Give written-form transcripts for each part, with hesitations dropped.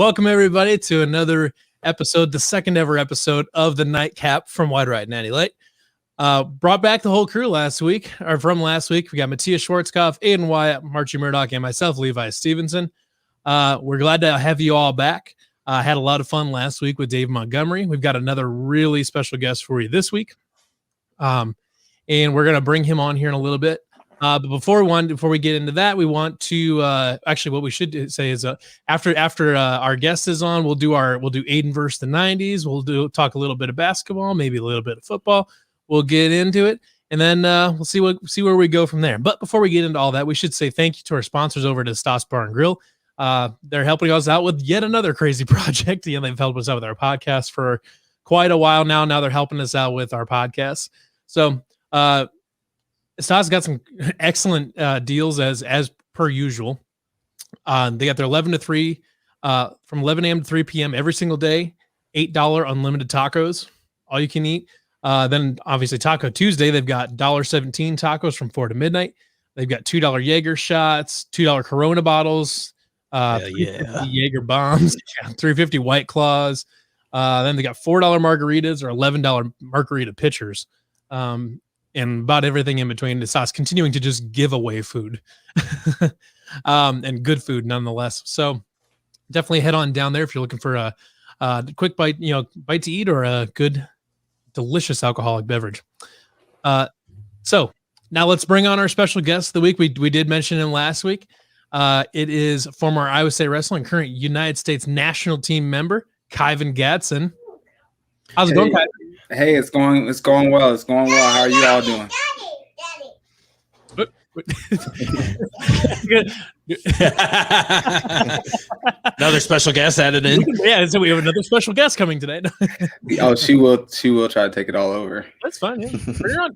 Welcome everybody to another episode, the second ever episode of the Nightcap from Wide Right Natty Light. Brought back the whole crew last week, or from last week. We got Matthias Schwarzkopf, Aiden Wyatt, Marchie Murdoch, and myself, Levi Stevenson. We're glad to have you all back. Had a lot of fun last week with Dave Montgomery. We've got another really special guest for you this week. And we're going to bring him on here in a little bit. But before we get into that, we want to actually what we should say is after our guest is on, we'll do Aiden versus the 90s. We'll talk a little bit of basketball, maybe a little bit of football. We'll get into it, and then we'll see where we go from there. But before we get into all that, we should say thank you to our sponsors over at Stas Bar and Grill. They're helping us out with yet another crazy project. They've helped us out with our podcast for quite a while now. Now they're helping us out with our podcast. So Stas got some excellent deals as per usual. They got their 11 to 3 from 11 a.m. to 3 p.m. every single day. $8 unlimited tacos, all you can eat. Then obviously Taco Tuesday, they've got $1.17 tacos from 4 to midnight. They've got $2 Jaeger shots, $2 Corona bottles, Jaeger bombs, $3.50 White Claws. Then they got $4 margaritas or $11 margarita pitchers. And about everything in between. The sauce continuing to just give away food and good food nonetheless. So definitely head on down there if you're looking for a quick bite to eat or a good, delicious alcoholic beverage. So now let's bring on our special guest of the week. We did mention him last week. It is former Iowa State Wrestling, current United States national team member, Kyven Gadson. How's it going, Kyven? Hey, it's going well. It's going well. How are you all doing? Another special guest added in. Yeah, so we have another special guest coming today. Oh, she will try to take it all over. That's fine. Yeah. Bring her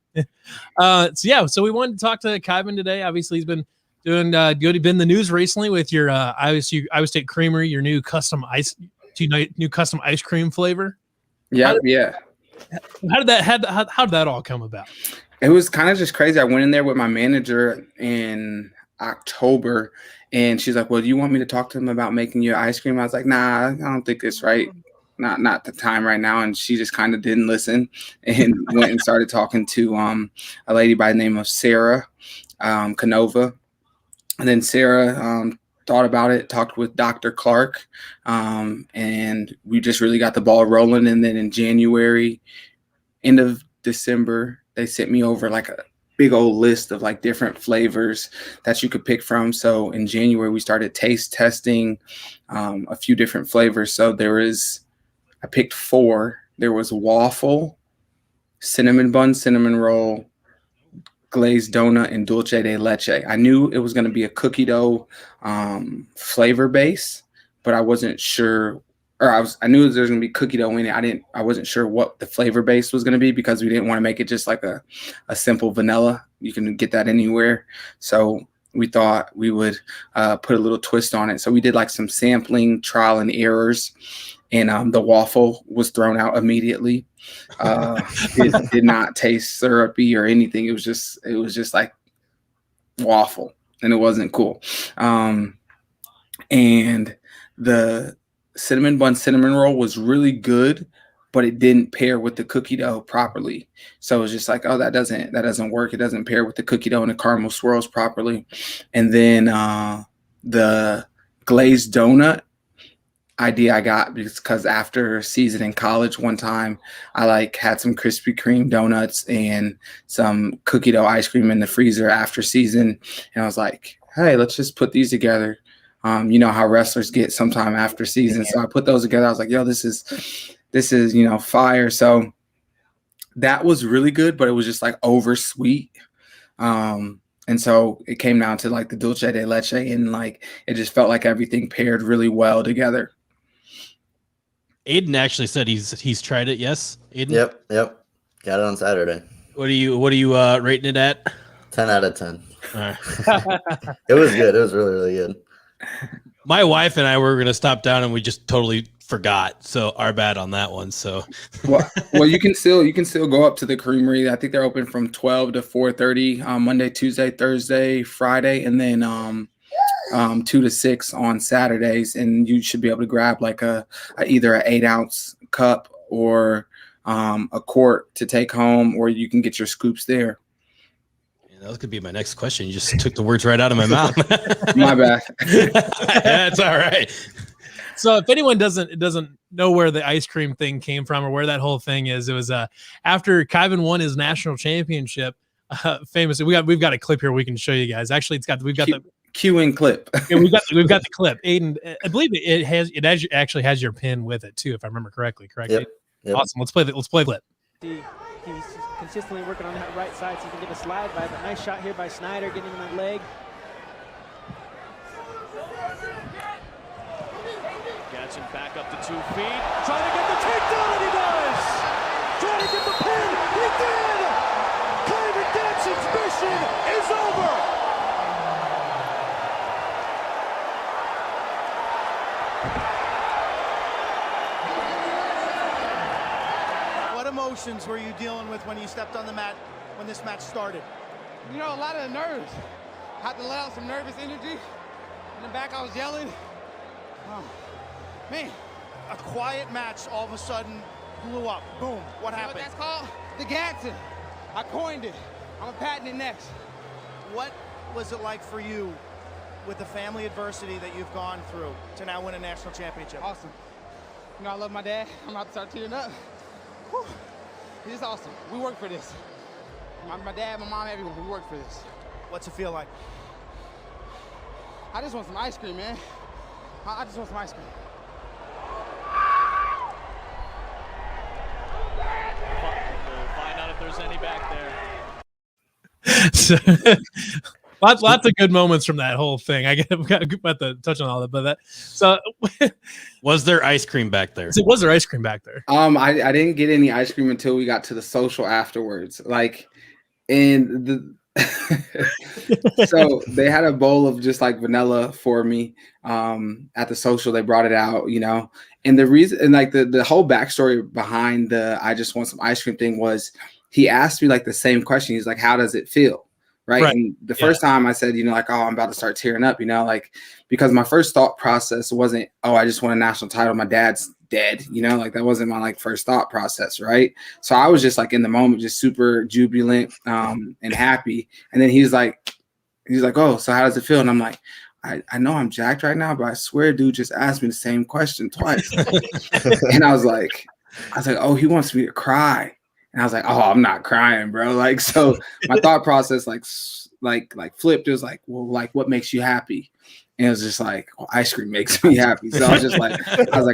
on. So we wanted to talk to Kyven today. Obviously, he's been doing good. He's been in the news recently with your Iowa State Creamery, your new custom ice cream flavor. Yeah. How did that all come about? It was kind of just crazy. I went in there with my manager in October, and she's like, "Well, do you want me to talk to him about making you ice cream?" I was like, "Nah, I don't think it's right. Not the time right now." And she just kind of didn't listen and went and started talking to a lady by the name of Sarah Canova, and then Sarah thought about it, talked with Dr. Clark, and we just really got the ball rolling. And then in January, end of December, they sent me over like a big old list of like different flavors that you could pick from. So in January, we started taste testing a few different flavors. So I picked 4. There was waffle, cinnamon bun, cinnamon roll, glazed donut, and dulce de leche. I knew it was going to be a cookie dough flavor base, but I wasn't sure, or I knew there was going to be cookie dough in it. I wasn't sure what the flavor base was going to be because we didn't want to make it just like a simple vanilla. You can get that anywhere. So we thought we would put a little twist on it. So we did like some sampling, trial and errors, and the waffle was thrown out immediatand it did not taste syrupy or anything. It was just like waffle, and it wasn't cool. And the cinnamon bun cinnamon roll was really good, but it didn't pair with the cookie dough properly. So it was just like, oh, that doesn't work. It doesn't pair with the cookie dough and the caramel swirls properly. And then the glazed donut idea I got because after season in college one time, I had some Krispy Kreme donuts and some cookie dough ice cream in the freezer after season. And I was like, hey, let's just put these together. You know how wrestlers get sometime after season. So I put those together. I was like, yo, this is fire. So that was really good, but it was just like over sweet. And so it came down to like the dulce de leche, and like it just felt like everything paired really well together. Aiden actually said he's tried it. Yes, Aiden. Yep. Got it on Saturday. What are you rating it at? 10 out of 10. All right. It was good. It was really, really good. My wife and I were going to stop down and we just totally forgot. So our bad on that one. So well, you can still go up to the creamery. I think they're open from 12 to 4:30 Monday, Tuesday, Thursday, Friday, and then 2 to 6 on Saturdays, and you should be able to grab like either an 8-ounce cup or a quart to take home, or you can get your scoops there. Yeah, that could be my next question. You just took the words right out of my mouth. My bad. That's all right. So if anyone doesn't know where the ice cream thing came from or where that whole thing is, it was after Kyven won his national championship. Famously, we've got a clip here we can show you guys. Actually, we've got the cue and clip. Yeah, we've got the clip. Aiden, I believe it actually has your pin with it too, if I remember correctly. Correct? Yep. Awesome. Let's play the clip. He's consistently working on that right side, so he can get a slide by. But nice shot here by Snyder, getting him that leg. Gadson back up to 2 feet, trying to get the takedown, and he does! Trying to get the pin, he did! Kyven Gadson's mission is over! What emotions were you dealing with when you stepped on the mat when this match started? You know, a lot of nerves. I had to let out some nervous energy. In the back, I was yelling. Man. A quiet match all of a sudden blew up. Boom. What happened? What that's called? The Ganton. I coined it. I'm gonna patent it next. What was it like for you with the family adversity that you've gone through to now win a national championship? Awesome. You know, I love my dad. I'm about to start tearing up. Whew. This is awesome. We work for this. My dad, my mom, everyone, we work for this. What's it feel like? I just want some ice cream, man. I just want some ice cream. We'll find out if there's any back So, there. lots of good moments from that whole thing. I got to touch on all that, but that. So, Was there ice cream back there? was there ice cream back there? I didn't get any ice cream until we got to the social afterwards. Like, and the so they had a bowl of just like vanilla for me at the social. They brought it out, you know, and the reason, and like the whole backstory behind the I just want some ice cream thing was he asked me like the same question. He's like, how does it feel? Right. And the first time I said, you know, like, oh, I'm about to start tearing up, you know, like, because my first thought process wasn't, oh, I just won a national title, my dad's dead, you know, like that wasn't my like first thought process. Right. So I was just like in the moment, just super jubilant and happy. And then he's like, oh, so how does it feel? And I'm like, I know I'm jacked right now, but I swear dude just asked me the same question twice. And I was like, oh, he wants me to cry. And I was like, oh, I'm not crying, bro. Like, so my thought process like flipped. It was like, well, like what makes you happy? And it was just like, well, ice cream makes me happy. So I was just like,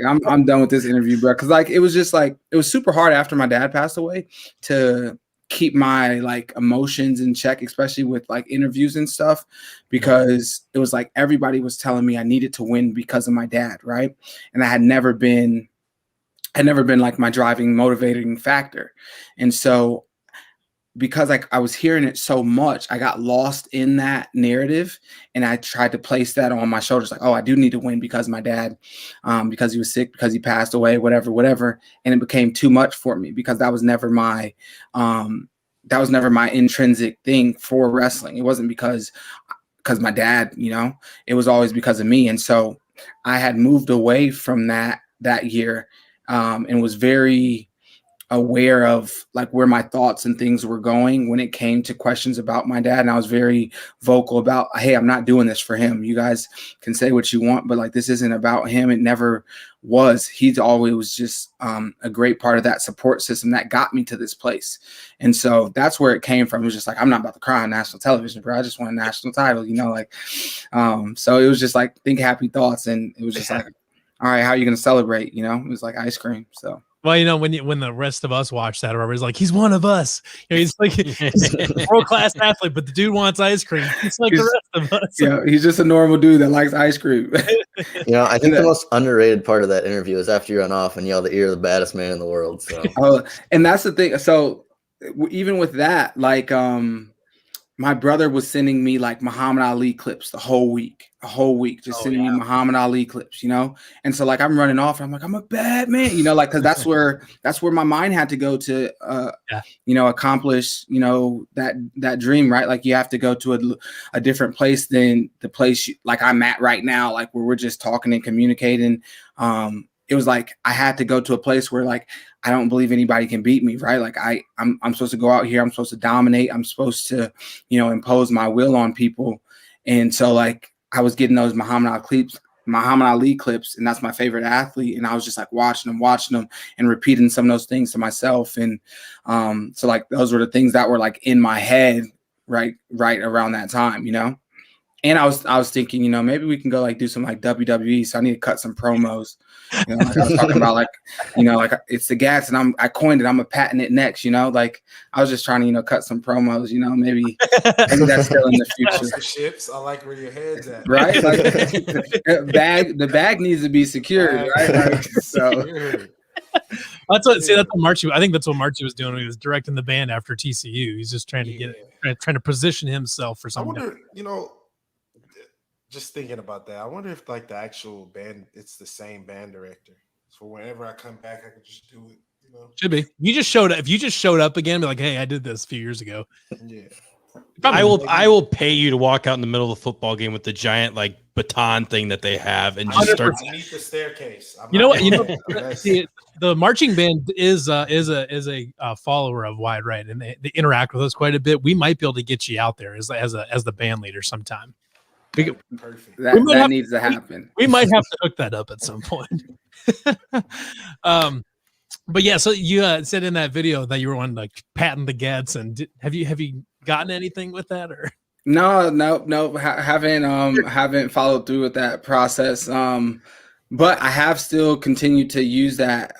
I'm done with this interview, bro. Cause like, it was just like, it was super hard after my dad passed away to keep my like emotions in check, especially with like interviews and stuff, because it was like, everybody was telling me I needed to win because of my dad. Right. And I had never been like my driving, motivating factor. And so because like I was hearing it so much, I got lost in that narrative and I tried to place that on my shoulders. Like, oh, I do need to win because my dad, because he was sick, because he passed away, whatever. And it became too much for me because that was never my intrinsic thing for wrestling. It wasn't because my dad, you know, it was always because of me. And so I had moved away from that year. And was very aware of like where my thoughts and things were going when it came to questions about my dad. And I was very vocal about, hey, I'm not doing this for him. You guys can say what you want, but like, this isn't about him. It never was. He's always just a great part of that support system that got me to this place. And so that's where it came from. It was just like, I'm not about to cry on national television, bro. I just won a national title, you know, like, so it was just like, think happy thoughts. And it was just like, all right, how are you going to celebrate? You know, it was like ice cream. So, well, you know, when the rest of us watch that, or whatever, he's like, he's one of us. You know, he's like he's a world-class athlete, but the dude wants ice cream. It's like the rest of us. Yeah, he's just a normal dude that likes ice cream. You know, I think the most underrated part of that interview is after you run off and yell that you're the baddest man in the world. So, and that's the thing. So even with that, like, my brother was sending me like Muhammad Ali clips the whole week, just sending me Muhammad Ali clips, And so like I'm running off, and I'm like, I'm a bad man, like, cause that's where my mind had to go to, accomplish, that dream, right? Like you have to go to a different place than the place like I'm at right now, like where we're just talking and communicating. It was like I had to go to a place where like I don't believe anybody can beat me, right? Like I'm supposed to go out here, I'm supposed to dominate, I'm supposed to, impose my will on people. And so like I was getting those Muhammad Ali clips, and that's my favorite athlete. And I was just like watching them and repeating some of those things to myself. And so like those were the things that were like in my head right around that time, And I was thinking, maybe we can go like do some like WWE. So I need to cut some promos. Like I was talking about, like, like it's the Gadson. I coined it. I'm gonna patent it next. Like I was just trying to, cut some promos. Maybe that's still in the future. Ships. I like where your head's at. Right. Like, the bag needs to be secured. Right. Like, so. That's what Marchie. I think that's what Marchie was doing when he was directing the band after TCU. He's just trying to trying to position himself for something. I wonder, just thinking about that, I wonder if like the actual band, it's the same band director. So whenever I come back, I could just do it. Should be. You just showed up. If you just showed up again, be like, hey, I did this a few years ago. Yeah. I will pay you to walk out in the middle of the football game with the giant like baton thing that they have and just start underneath the staircase. The marching band is a follower of Wide Right, and they interact with us quite a bit. We might be able to get you out there as the band leader sometime. Perfect. That needs to happen. We might have to hook that up at some point. But yeah, so you said in that video that you were on like patent the Gadson. Have you gotten anything with that or? No. Haven't followed through with that process. But I have still continued to use that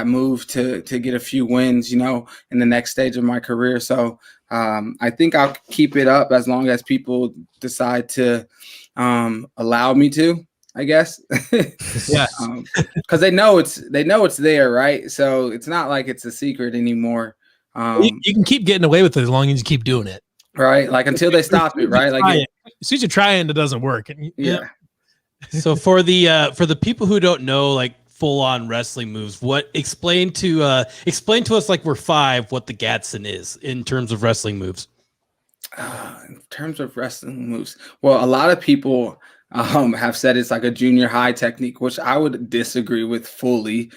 move to get a few wins, in the next stage of my career. So I think I'll keep it up as long as people decide to allow me to, I guess. Yeah. Because they know it's there, right? So it's not like it's a secret anymore. You can keep getting away with it as long as you keep doing it. Right. Like until they stop it, right? Like as soon as you try it, it doesn't work. Yeah. So for the people who don't know like full on wrestling moves, explain to us like we're five what the Gadson is in terms of wrestling moves. In terms of wrestling moves, well, a lot of people have said it's like a junior high technique, which I would disagree with fully.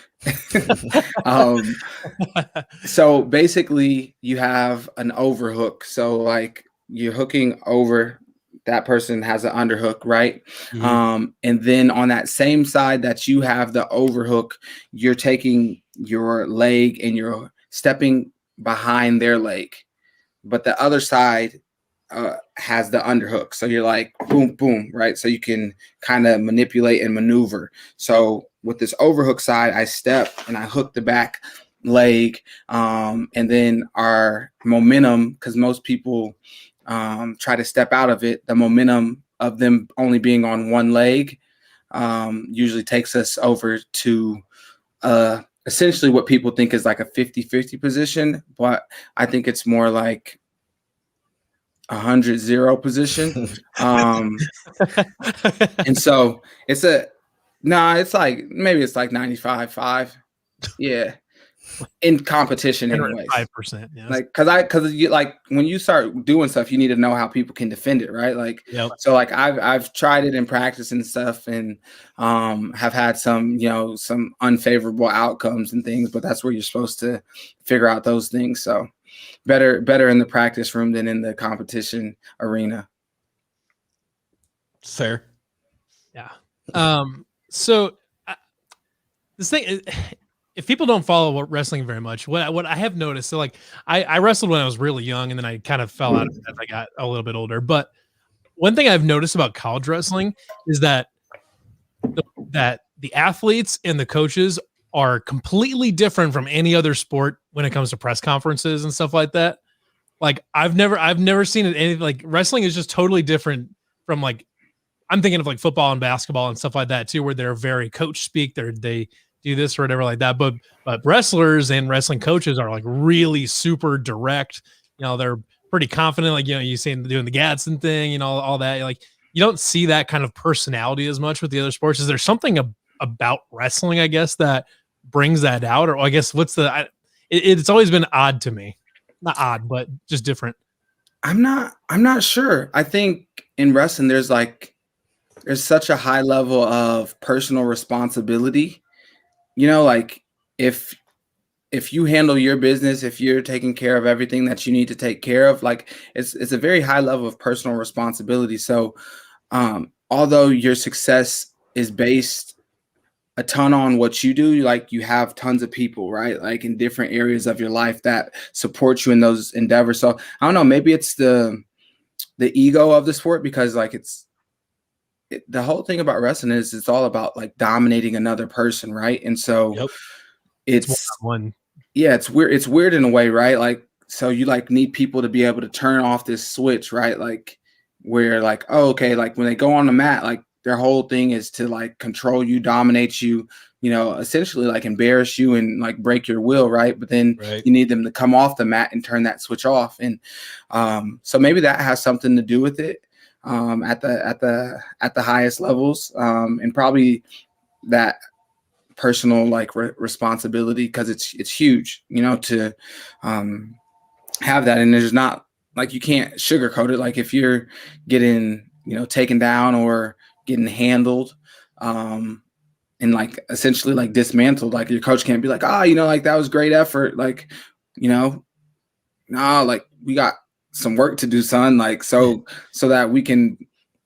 So basically, you have an overhook. So like you're hooking over. That person has an underhook, right? Mm-hmm. And then on that same side that you have the overhook, you're taking your leg and you're stepping behind their leg. But the other side has the underhook. So you're like, boom, boom, right? So you can kind of manipulate and maneuver. So with this overhook side, I step and I hook the back leg. And then our momentum, because most people try to step out of it, the momentum of them only being on one leg usually takes us over to essentially what people think is like a 50-50 position, but I think it's more like 100-0 position. And so it's like maybe it's like 95-5. Yeah. In competition, anyways. 5%, yeah. Like, because you like when you start doing stuff, you need to know how people can defend it, right? Like, So like I've tried it in practice and stuff, and have had some unfavorable outcomes and things, but that's where you're supposed to figure out those things. So better in the practice room than in the competition arena. Fair. Yeah. So this thing is, if people don't follow wrestling very much, what I have noticed, so like I wrestled when I was really young, and then I kind of fell out of it as I got a little bit older. But one thing I've noticed about college wrestling is that the athletes and the coaches are completely different from any other sport when it comes to press conferences and stuff like that. Like I've never seen it anything like wrestling is just totally different from like I'm thinking of like football and basketball and stuff like that too, where they're very coach speak. They do this or whatever like that. But wrestlers and wrestling coaches are like really super direct. They're pretty confident. Like, you saying doing the Gadson thing, all that. Like, you don't see that kind of personality as much with the other sports. Is there something about wrestling, I guess, that brings that out? Or I guess it's always been odd to me. Not odd, but just different. I'm not sure. I think in wrestling there's such a high level of personal responsibility. Like if you handle your business, if you're taking care of everything that you need to take care of, like it's a very high level of personal responsibility. So although your success is based a ton on what you do, like you have tons of people, right? Like in different areas of your life that support you in those endeavors. So I don't know, maybe it's the ego of the sport, because like the whole thing about wrestling is it's all about like dominating another person, right? And so it's one. Yeah, it's weird. It's weird in a way, right? Like, so you like need people to be able to turn off this switch, right? Like where like, oh, okay, like when they go on the mat, like their whole thing is to like control you, dominate you, essentially like embarrass you and like break your will, right? But then you need them to come off the mat and turn that switch off. And so maybe that has something to do with it at the highest levels, and probably that personal like responsibility, because it's huge, to have that. And there's not like, you can't sugarcoat it. Like if you're getting taken down or getting handled and like essentially like dismantled, like your coach can't be like, like that was great effort, like nah, like we got some work to do, son, like so that we can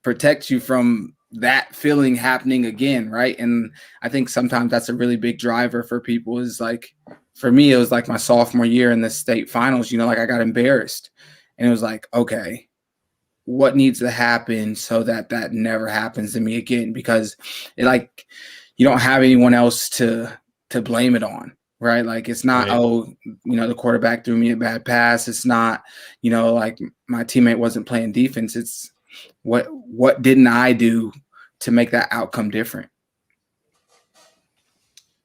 protect you from that feeling happening again, right? And I think sometimes that's a really big driver for people. Is like, for me, it was like my sophomore year in the state finals, like I got embarrassed, and it was like, okay, what needs to happen so that never happens to me again? Because it like, you don't have anyone else to blame it on, right? Like it's not, the quarterback threw me a bad pass. It's not, like my teammate wasn't playing defense. It's what didn't I do to make that outcome different?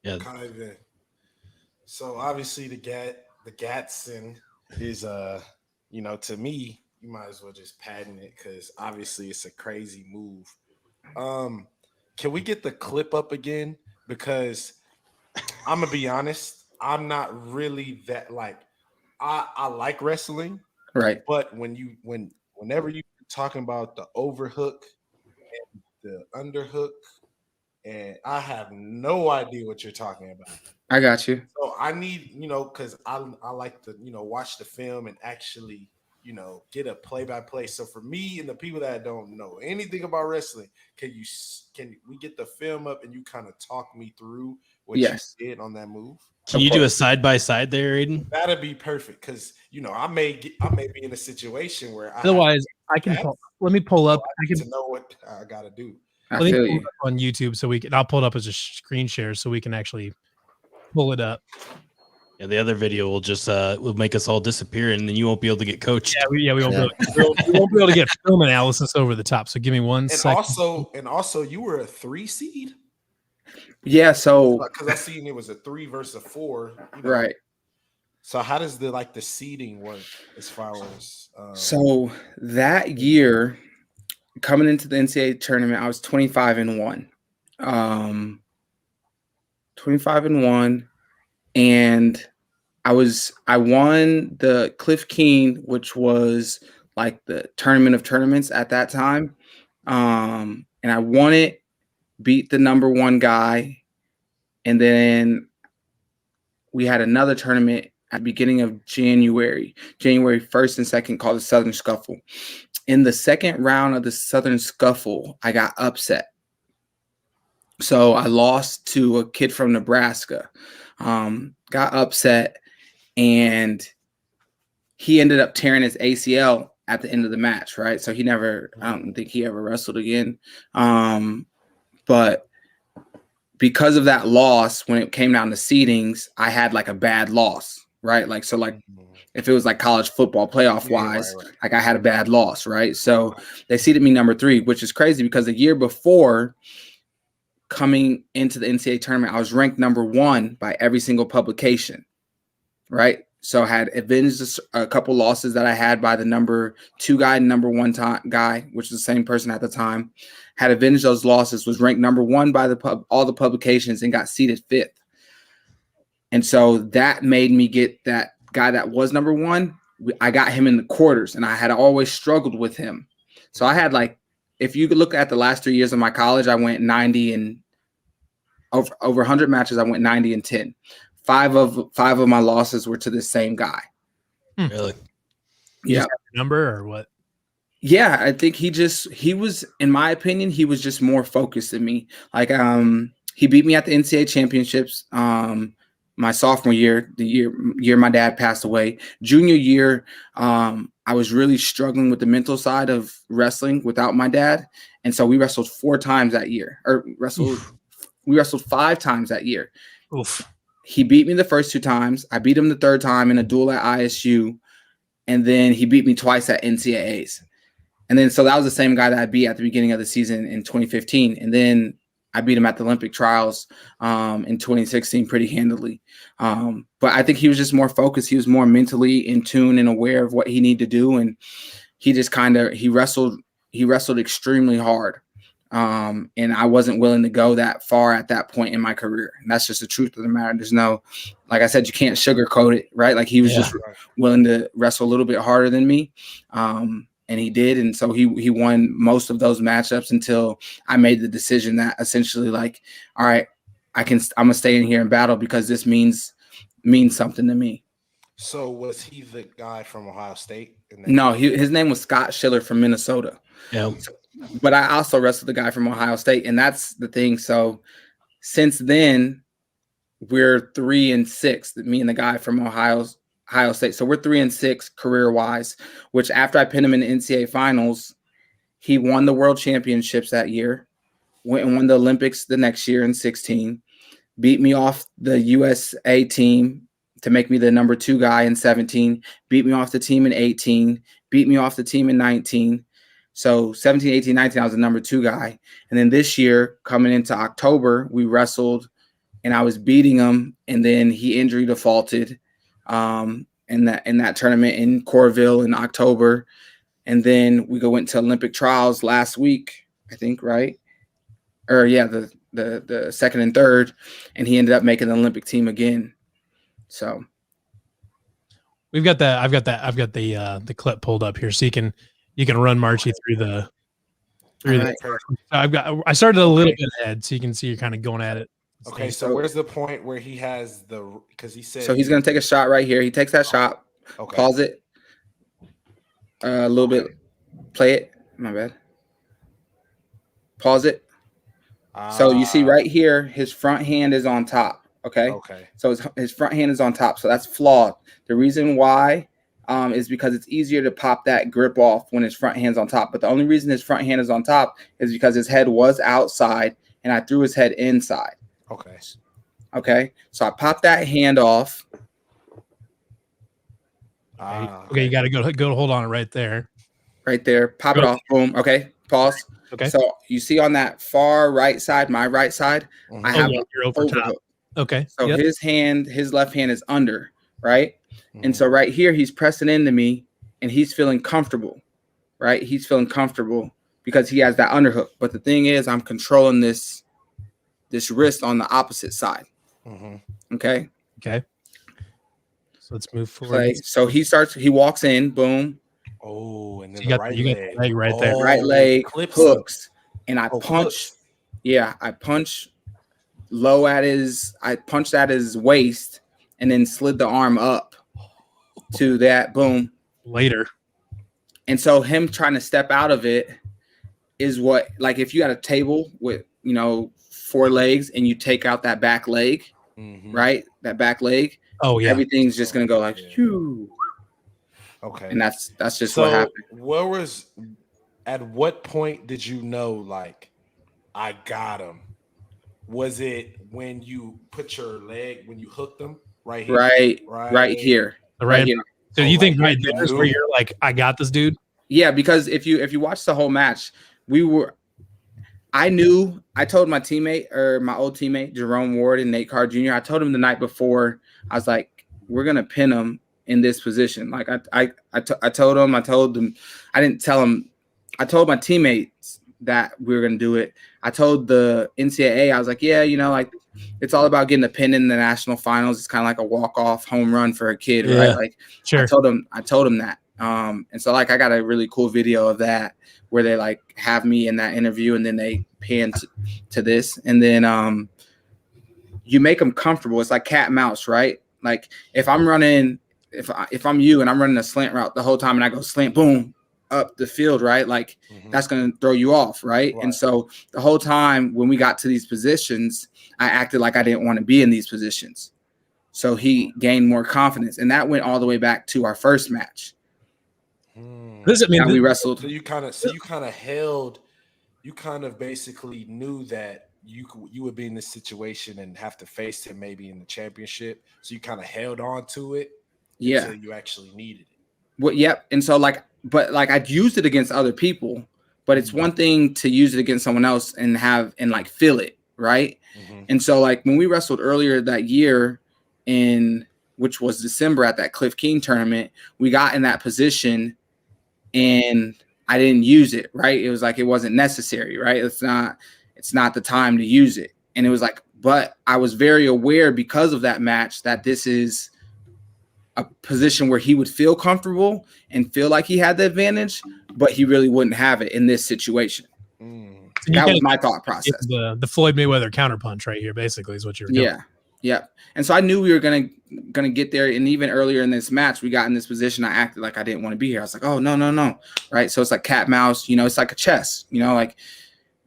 Yeah. Kyven. So obviously the Gadson is to me, you might as well just patent it, because obviously it's a crazy move. Can we get the clip up again? Because I'm gonna be honest, I'm not really that like, I like wrestling, right? But whenever you're talking about the overhook and the underhook, and I have no idea what you're talking about. I got you. So I need, because I like to, watch the film and actually, get a play-by-play. So for me and the people that don't know anything about wrestling, can we get the film up and you kind of talk me through what you did on that move? Can you do a side-by-side there, Aiden? That'd be perfect, because I may be in a situation where otherwise I can let me pull up. I need to know what I gotta do. Let me pull it up on YouTube so I'll pull it up as a screen share so we can actually pull it up. Yeah, the other video will just will make us all disappear, and then you won't be able to get coached. We won't we won't be able to get film analysis over the top. So give me one second. Also, you were a 3 seed. Yeah, so because I seen it was a 3 versus a 4, right. So how does the seeding work as far as? So that year, coming into the NCAA tournament, I was 25-1, 25-1, and I won the Cliff Keen, which was like the tournament of tournaments at that time, and I won it, beat the number 1 guy, and then we had another tournament at the beginning of January 1st and 2nd, called the Southern Scuffle. In the second round of the Southern Scuffle, I got upset. So I lost to a kid from Nebraska, got upset, and he ended up tearing his ACL at the end of the match, right? So I don't think he ever wrestled again. But because of that loss, when it came down to seedings, I had like a bad loss, right? Like, so like if it was like college football playoff wise, like I had a bad loss, right? So they seeded me number 3, which is crazy because the year before, coming into the NCAA tournament, I was ranked number 1 by every single publication, right? So I had avenged a couple losses that I had by the number 2 guy and number 1 guy, which was the same person at the time. Had avenged those losses, was ranked number 1 by all the publications, and got seeded 5th. And so that made me get that guy that was number 1. I got him in the quarters, and I had always struggled with him. So I had, like, if you could look at the last 3 years of my college, I went 90 and over 100 matches. I went 90 and 10. Five of my losses were to the same guy. Really? Yeah. Number or what? Yeah, I think he was, in my opinion, he was just more focused than me. Like, he beat me at the NCAA championships. My sophomore year, the year my dad passed away. Junior year, I was really struggling with the mental side of wrestling without my dad, and so we wrestled 4 times that year, we wrestled 5 times that year. Oof. He beat me the first 2 times. I beat him the 3rd time in a duel at ISU, and then he beat me twice at NCAAs. And then so that was the same guy that I beat at the beginning of the season in 2015, and then I beat him at the Olympic trials in 2016 pretty handily. But I think he was just more focused. He was more mentally in tune and aware of what he needed to do, and he just he wrestled extremely hard. And I wasn't willing to go that far at that point in my career. And that's just the truth of the matter. There's no, like I said, you can't sugarcoat it, right? Like he was just willing to wrestle a little bit harder than me. And he did. And so he won most of those matchups until I made the decision that essentially, like, all right, I'm gonna stay in here and battle because this means something to me. So was he the guy from Ohio State? No, his name was Scott Schiller from Minnesota. Yeah. But I also wrestled the guy from Ohio State, and that's the thing. So since then, we're 3-6. Me and the guy from Ohio State. So we're 3-6 career-wise. Which after I pinned him in the NCAA finals, he won the World Championships that year, went and won the Olympics the next year in 16, beat me off the USA team to make me the number 2 guy in 17, beat me off the team in 18, beat me off the team in 19. So 17, 18, 19, I was the number 2 guy. And then this year, coming into October, we wrestled and I was beating him. And then he injury defaulted in that tournament in Corville in October. And then we went to Olympic trials last week, I think, right? Or yeah, the 2nd and 3rd. And he ended up making the Olympic team again. So I've got the clip pulled up here so you can run Marchie through the. I started a little bit ahead, so you can see you're kind of going at it. Okay, so where's the point where he has because he said. So he's gonna take a shot right here. He takes that shot. Okay. Pause it. A little bit. Play it. My bad. Pause it. So you see right here, his front hand is on top. Okay. So his front hand is on top. So that's flawed. The reason why. Is because it's easier to pop that grip off when his front hand's on top. But the only reason his front hand is on top is because his head was outside and I threw his head inside. Okay. So I popped that hand off. Okay, you got to go hold on it right there. Right there. Pop it off. Boom. Okay. Pause. Okay. So you see on that far right side, my right side, I have your over top. Okay. So his left hand is under, right? And so right here, he's pressing into me and he's feeling comfortable, right? He's feeling comfortable because he has that underhook. But the thing is, I'm controlling this wrist on the opposite side. Okay. So let's move forward. So he walks in, boom. Oh, and then you got the leg right there. Right leg hooks. And I punch. Yeah, I punch low at I punched at his waist and then slid the arm up to that, boom. Later. And so him trying to step out of it is what, like if you had a table with, 4 legs and you take out that back leg, right? That back leg. Oh yeah. Everything's just going to go like, phew. Okay. And that's just what happened. At what point did you know, like, I got him? Was it when you put your leg, when you hooked them right here? Right here. Right here. So you think right there is where you're like, I got this dude? Yeah, because if you watch the whole match, I told my teammate or my old teammate, Jerome Ward and Nate Carr Jr., I told him the night before, I was like, we're going to pin him in this position. Like I told them, I didn't tell them, I told my teammates that we were going to do it. I told the NCAA, I was like, yeah, like it's all about getting a pin in the national finals. It's kind of like a walk-off home run for a kid, right? Like sure. I told them that. And so like I got a really cool video of that where they like have me in that interview and then they pan to this. And then you make them comfortable. It's like cat and mouse, right? Like if I'm running, if I'm you and I'm running a slant route the whole time and I go slant, boom, up the field, right? Like that's going to throw you off, right? And so the whole time when we got to these positions, I acted like I didn't want to be in these positions. So he gained more confidence. And that went all the way back to our first match. We wrestled. So you kind of basically knew that you would be in this situation and have to face him maybe in the championship. So you kind of held on to it until you actually needed it. Well, yep. And so but I'd used it against other people, but it's one thing to use it against someone else and feel it, right? And so like when we wrestled earlier that year which was December at that Cliff King tournament, we got in that position and I didn't use it, right? It was like it wasn't necessary, right? It's not the time to use it. And it was like, but I was very aware because of that match that this is a position where he would feel comfortable and feel like he had the advantage, but he really wouldn't have it in this situation. That was my thought process. The Floyd Mayweather counterpunch right here, basically, is what you're doing. Yeah. And so I knew we were gonna get there. And even earlier in this match, we got in this position. I acted like I didn't want to be here. I was like, oh no. Right. So it's like cat mouse, it's like a chess, like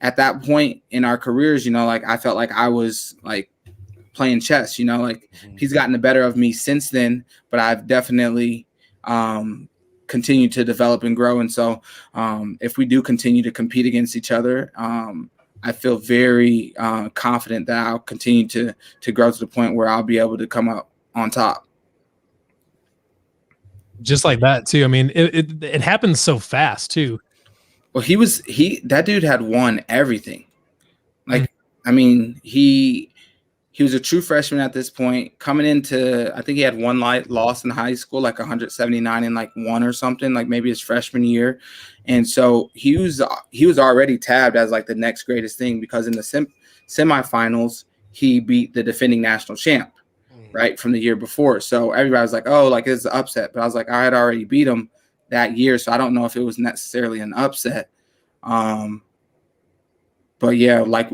at that point in our careers, like I felt like I was like playing chess, like he's gotten the better of me since then, but I've definitely continued to develop and grow. And so if we do continue to compete against each other, I feel very confident that I'll continue to grow to the point where I'll be able to come up on top. Just like that too. I mean, it happens so fast too. Well, that dude had won everything. Like, I mean, he was a true freshman at this point, coming into, I think he had one loss in high school, like 179 and like one or something, like maybe his freshman year. And so he was already tabbed as like the next greatest thing because in the semifinals, he beat the defending national champ, right, from the year before. So everybody was like, oh, like it's an upset. But I was like, I had already beat him that year. So I don't know if it was necessarily an upset. But yeah, like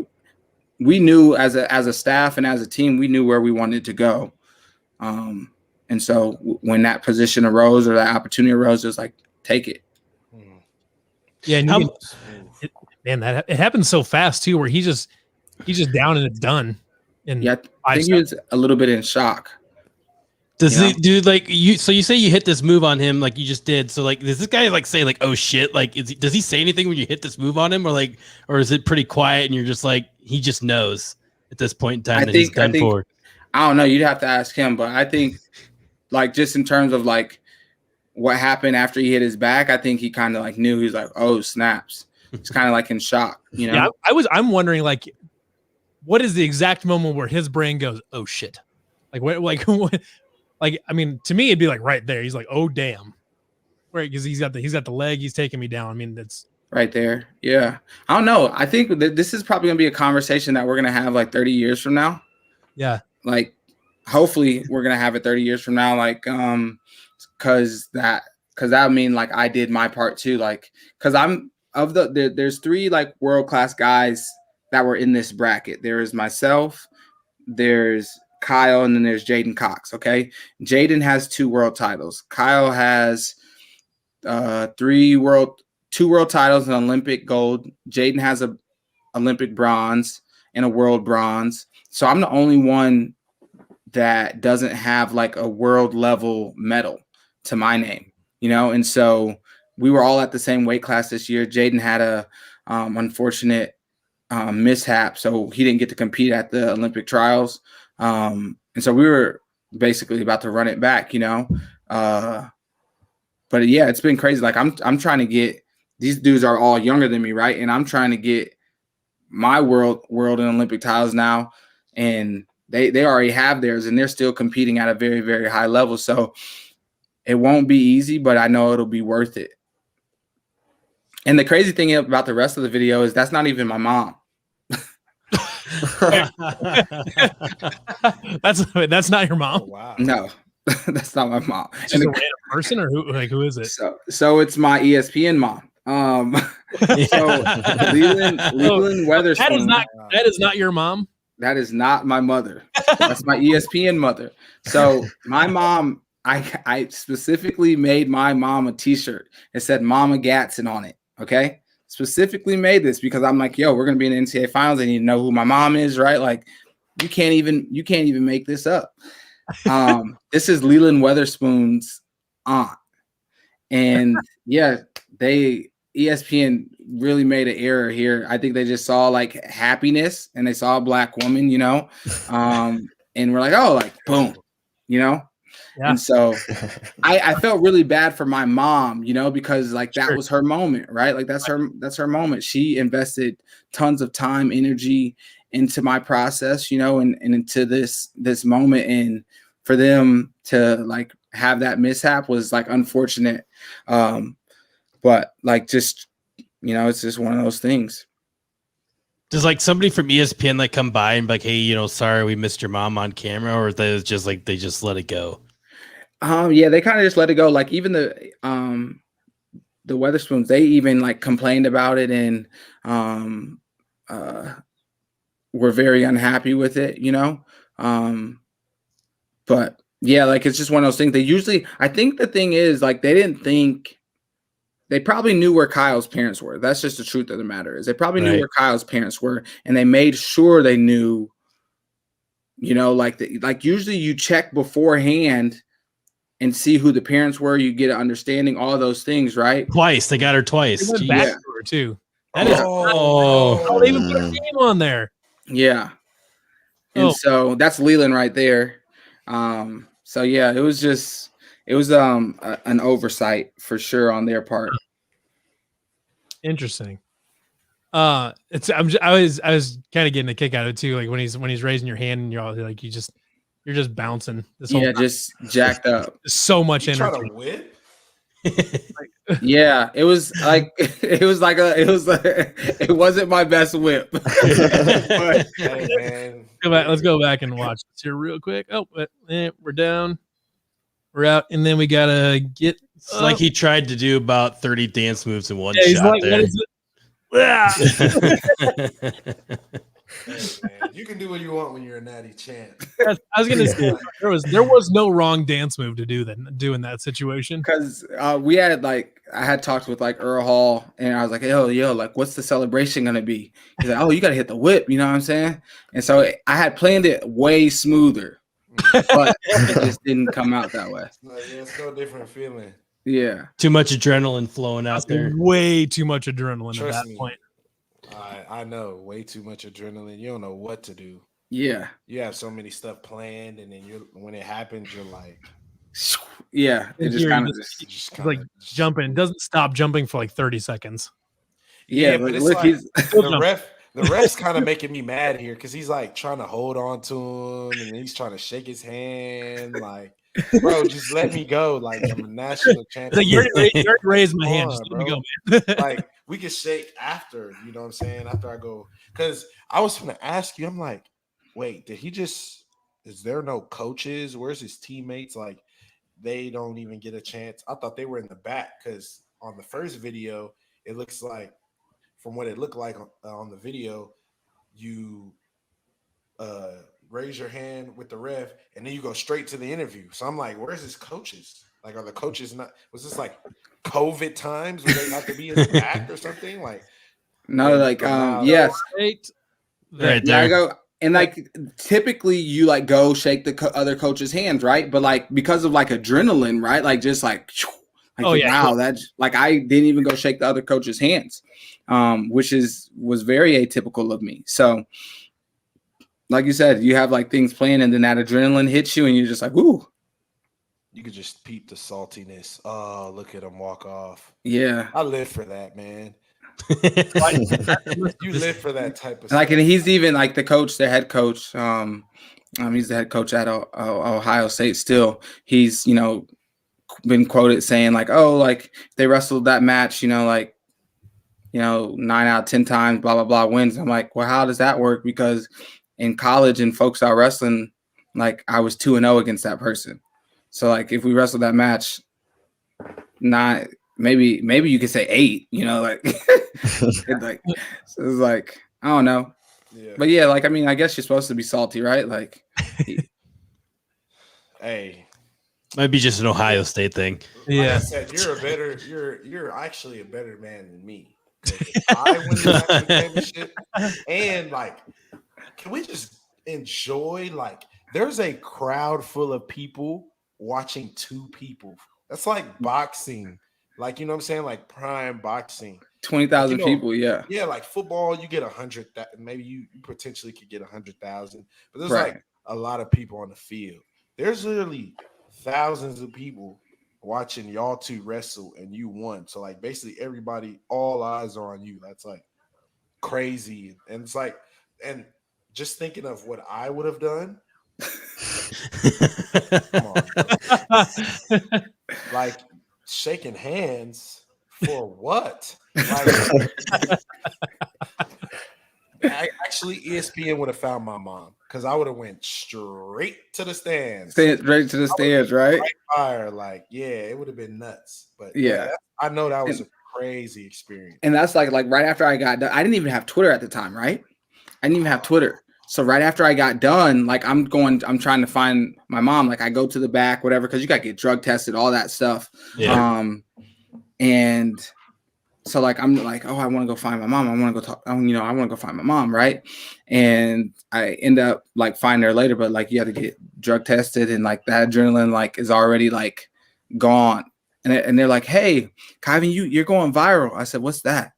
we knew as a staff and as a team, we knew where we wanted to go. And so when that position arose or that opportunity arose, it was like, take it. Yeah. And it happens so fast too, where he's just down and it's done. And yeah, I think he was a little bit in shock. Does he do like you? So you say you hit this move on him, like you just did. So like, does this guy like say like, "Oh shit"? Like, does he say anything when you hit this move on him, or is it pretty quiet and you're just like, he just knows at this point in time that he's done for? I don't know. You'd have to ask him, but I think like just in terms of like what happened after he hit his back, I think he kind of like knew. He was like, "Oh snaps!" He's kind of like in shock, Yeah, I'm wondering like, what is the exact moment where his brain goes, "Oh shit"? Like what? Like, I mean, to me, it'd be like right there. He's like, oh, damn. Right. Because he's got the leg. He's taking me down. I mean, that's right there. Yeah. I don't know. I think that this is probably going to be a conversation that we're going to have like 30 years from now. Yeah. Like, hopefully we're going to have it 30 years from now. Like, cause that would mean like I did my part too. Like, cause there's three like world-class guys that were in this bracket. There is myself, there's Kyle, and then there's Jaden Cox. Okay. Jaden has 2 world titles. Kyle has 2 world titles, an Olympic gold. Jaden has a Olympic bronze and a world bronze. So I'm the only one that doesn't have like a world level medal to my name, and so we were all at the same weight class this year. Jaden had a unfortunate mishap, so he didn't get to compete at the Olympic trials. And so we were basically about to run it back, but yeah, it's been crazy. Like I'm trying to get, these dudes are all younger than me. Right. And I'm trying to get my world and Olympic titles now. And they already have theirs and they're still competing at a very, very high level. So It won't be easy, but I know it'll be worth it. And the crazy thing about the rest of the video is that's not even my mom. That's not your mom. Oh, wow. No, that's not my mom. It's just a random person, or who is it? So it's my ESPN mom. So Leland Weatherspoon. That is not your mom. That is not my mother. That's my ESPN mother. So my mom, I specifically made my mom a T-shirt. It said Mama Gatson on it. Okay, specifically made this because I'm like, yo, we're gonna be in the NCAA finals. I need to know who my mom is, right? Like, you can't even make this up. This is Leland Weatherspoon's aunt, and yeah, ESPN really made an error here. I think they just saw like happiness and they saw a black woman, and we're like, oh, like boom, Yeah. And so I felt really bad for my mom, because like that was her moment, right? Like that's her moment. She invested tons of time, energy into my process, and into this moment. And for them to like have that mishap was like unfortunate. But like just, it's just one of those things. Does like somebody from ESPN like come by and be like, hey, sorry we missed your mom on camera, or they just like they just let it go? Yeah, they kind of just let it go. Like even the Weatherspoons, they even like complained about it and were very unhappy with it, but yeah, like it's just one of those things. They usually, I think the thing is like they probably knew where Kyle's parents were. That's just the truth of the matter is they probably knew where Kyle's parents were, and they made sure they knew, like usually you check beforehand and see who the parents were. You get an understanding, all those things, right? Twice. They got her twice. They went back to her too. That is they even put her name on there. Yeah. And so that's Leland right there. So yeah, it was an oversight for sure on their part. Interesting. I was kind of getting a kick out of it too. Like when he's raising your hand and you're all like, you're just bouncing. This whole time. Just jacked up. So much energy. Trying to whip? Yeah, it wasn't my best whip. Hey, man. Let's go back and watch this here real quick. Oh, we're down. We're out, and then we gotta get. It's like he tried to do about 30 dance moves in one shot. Like, there. Man, you can do what you want when you're a natty champ. I was gonna say there was no wrong dance move to do in that situation. Because we had I had talked with like Earl Hall, and I was like, yo, like what's the celebration gonna be? He's like, oh, you gotta hit the whip, you know what I'm saying? And so I had planned it way smoother, but it just didn't come out that way. It's no different feeling. Yeah, too much adrenaline flowing out there. Way too much adrenaline Trust at that me. point. I know, way too much adrenaline. You don't know what to do. Yeah, you have so many stuff planned, and then when it happens, you're like, yeah, it just kind of like jumping. It doesn't stop jumping for like 30 seconds. Yeah, but it's look, like the ref's kind of making me mad here because he's like trying to hold on to him, and he's trying to shake his hand, like, bro, just let me go. Like, I'm a national champion. Like, you already raised my hand. Just let me go, man. Like, we can shake after, you know what I'm saying? After I go, because I was going to ask you, I'm like, wait, is there no coaches? Where's his teammates? Like, they don't even get a chance. I thought they were in the back because on the first video, it looks like, from what it looked like on the video, you raise your hand with the ref, and then you go straight to the interview. So I'm like, where's his coaches? Like, are the coaches not? Was this like COVID times where they have to be in the back or something? Like, no, like, yes, right there. I go, and like typically you like go shake the other coach's hands, right? But like because of like adrenaline, right? Like just like, wow, that's like I didn't even go shake the other coach's hands, which was very atypical of me. So. Like you said, you have like things playing, and then that adrenaline hits you, and you're just like, "Woo!" You could just peep the saltiness. Oh, look at him walk off. Yeah, I live for that, man. You live for that type of like, stuff. and he's even like the head coach. He's the head coach at Ohio State. Still, he's been quoted saying like, oh, like they wrestled that match, 9 out of 10 times, blah, blah, blah wins. I'm like, well, how does that work? Because in college and folk style wrestling, like I was 2-0 against that person. So like if we wrestled that match, maybe you could say 8, like, like so it's like, I don't know. Yeah. But yeah, like, I mean, I guess you're supposed to be salty, right? Like, hey, might be just an Ohio State thing. Like I said, you're actually a better man than me. I win the national championship, and like, can we just enjoy? Like, there's a crowd full of people watching 2 people. That's like boxing, like, you know what I'm saying, like prime boxing. 20,000 people, yeah. Yeah, like football, you get 100. Maybe you potentially could get 100,000, but there's like a lot of people on the field. There's literally thousands of people watching y'all 2 wrestle, and you won. So like basically everybody, all eyes are on you. That's like crazy, and it's like, and just thinking of what I would have done. Come on, like shaking hands for what? Like, actually, ESPN would have found my mom because I would have went straight to the stands. Straight to the stands, right? Fire, like, yeah, it would have been nuts. But yeah, I know that was a crazy experience. And that's like right after I got done. I didn't even have Twitter at the time, right? I didn't even have Twitter. So right after I got done, like I'm trying to find my mom. Like I go to the back, whatever, because you got to get drug tested, all that stuff. Yeah. And so like I'm like, oh, I want to go find my mom. I want to go talk. I want to go find my mom, right? And I end up like finding her later, but like you have to get drug tested, and like that adrenaline like is already like gone. And they're like, hey, Kyven, you're going viral. I said, what's that?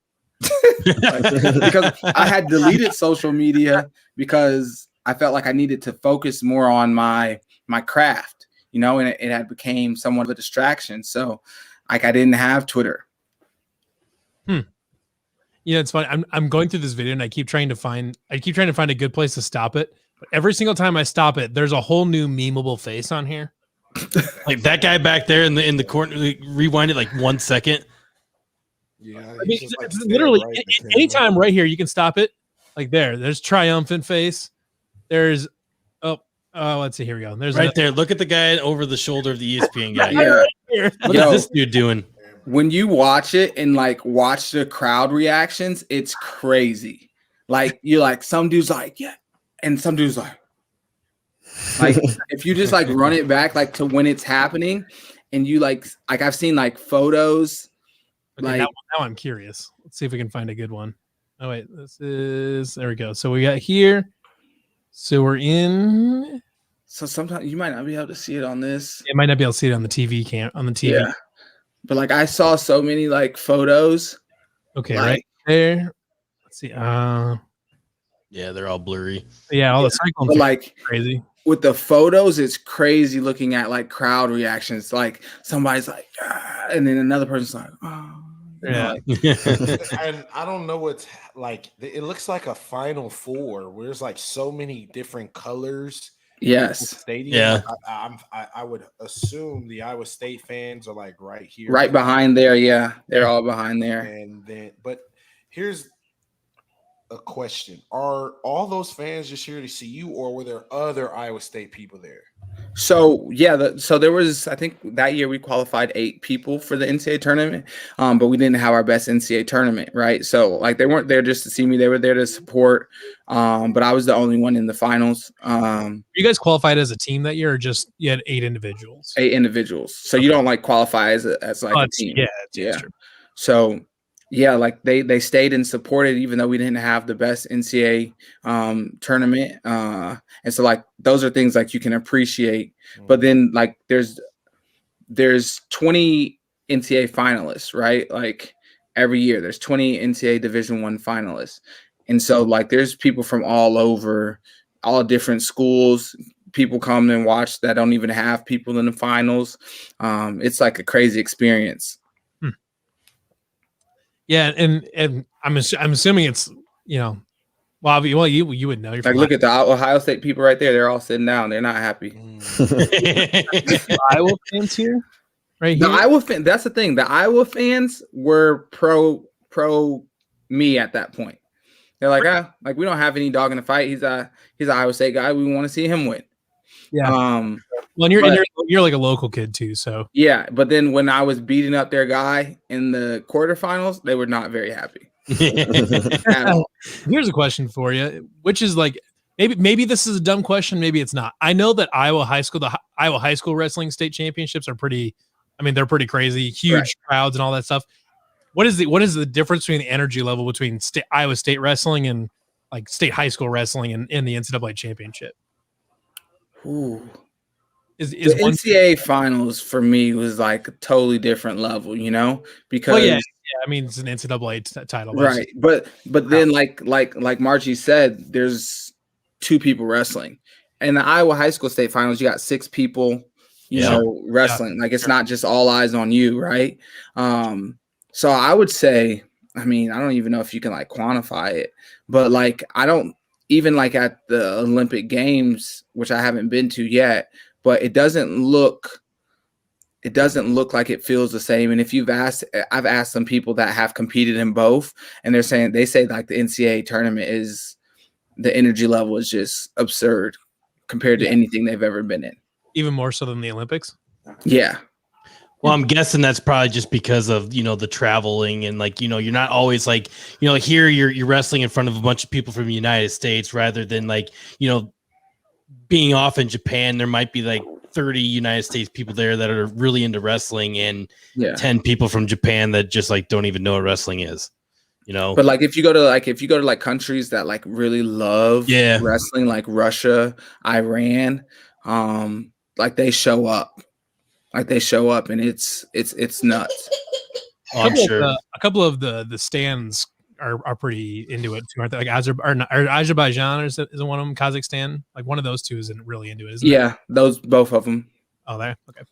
Because I had deleted social media because I felt like I needed to focus more on my craft, and it had became somewhat of a distraction. So like I didn't have Twitter. It's funny. I'm going through this video and I keep trying to find a good place to stop it. But every single time I stop it, there's a whole new memeable face on here. Like that guy back there in the corner, rewind it like 1 second. Yeah, I mean, like literally anytime right here you can stop it. Like there's triumphant face. There's let's see, here we go. There's right there. Look at the guy over the shoulder of the ESPN guy. Yeah. What is this dude doing? When you watch it and like watch the crowd reactions, it's crazy. Like you're like, some dude's like, yeah, and some dude's like if you just like run it back like to when it's happening, and you like I've seen like photos. Okay, like now I'm curious. Let's see if we can find a good one. Oh wait, there we go. So we got here. So we're in. So sometimes you might not be able to see it on this. You might not be able to see it on the TV on the TV. Yeah. But like I saw so many like photos. Okay, like, right there. Let's see. Yeah, they're all blurry. Yeah, all the Cyclone. But like crazy. With the photos, it's crazy looking at like crowd reactions. Like somebody's like, and then another person's like, oh. Yeah. And I don't know what's like. It looks like a Final Four where there's like so many different colors. Yes. Stadium. Yeah. I would assume the Iowa State fans are like right here, right behind there. Yeah, they're all behind there. And then, but here's a question: are all those fans just here to see you, or were there other Iowa State people there? So yeah, so there was, I think that year we qualified 8 people for the NCAA tournament, but we didn't have our best NCAA tournament, right? So like they weren't there just to see me; they were there to support. But I was the only one in the finals. You guys qualified as a team that year, or just you had 8 individuals? 8 individuals. So you don't like qualify as like a team. Yeah. True. So yeah, like they stayed and supported even though we didn't have the best NCAA tournament. And so like those are things like you can appreciate. But then like there's 20 NCAA finalists, right? Like every year there's 20 NCAA Division I finalists. And so like there's people from all over, all different schools. People come and watch that don't even have people in the finals. It's like a crazy experience. Yeah, and I'm assuming it's you would know. You're like look at the Ohio State people right there. They're all sitting down. They're not happy. Iowa fans here. right The here. Iowa fan, that's the thing. The Iowa fans were pro me at that point. They're like, like we don't have any dog in the fight. He's an Iowa State guy. We want to see him win. Yeah. Well, and you're like a local kid too, so yeah. But then when I was beating up their guy in the quarterfinals, they were not very happy. Here's a question for you, which is like maybe this is a dumb question, maybe it's not. I know that the Iowa high school wrestling state championships are pretty. I mean, they're pretty crazy, huge crowds and all that stuff. What is the difference between the energy level between Iowa State wrestling and like state high school wrestling in the NCAA championship? Ooh. The NCAA finals for me was like a totally different level, because I mean it's an NCAA title, right? But then like Margie said, there's 2 people wrestling. In the Iowa high school state finals, you got 6 people, wrestling. Like it's not just all eyes on you, right? So I would say, I mean, I don't even know if you can like quantify it, but like I don't even like at the Olympic Games, which I haven't been to yet, but it doesn't look like it feels the same. And if I've asked some people that have competed in both, and they say like the NCAA tournament the energy level is just absurd compared to anything they've ever been in. Even more so than the Olympics. Yeah. Well, I'm guessing that's probably just because of, the traveling and like, you're not always like, here you're wrestling in front of a bunch of people from the United States rather than like, being off in Japan, there might be like 30 United States people there that are really into wrestling and 10 people from Japan that just like don't even know what wrestling is, But like if you go to like countries that like really love wrestling, like Russia, Iran, like they show up. And it's nuts. I'm sure a couple of the stands are pretty into it too, aren't they? Like Azerbaijan is one of them. Kazakhstan, like one of those two isn't really into it, isn't it? Those both of them. Oh, there. Okay.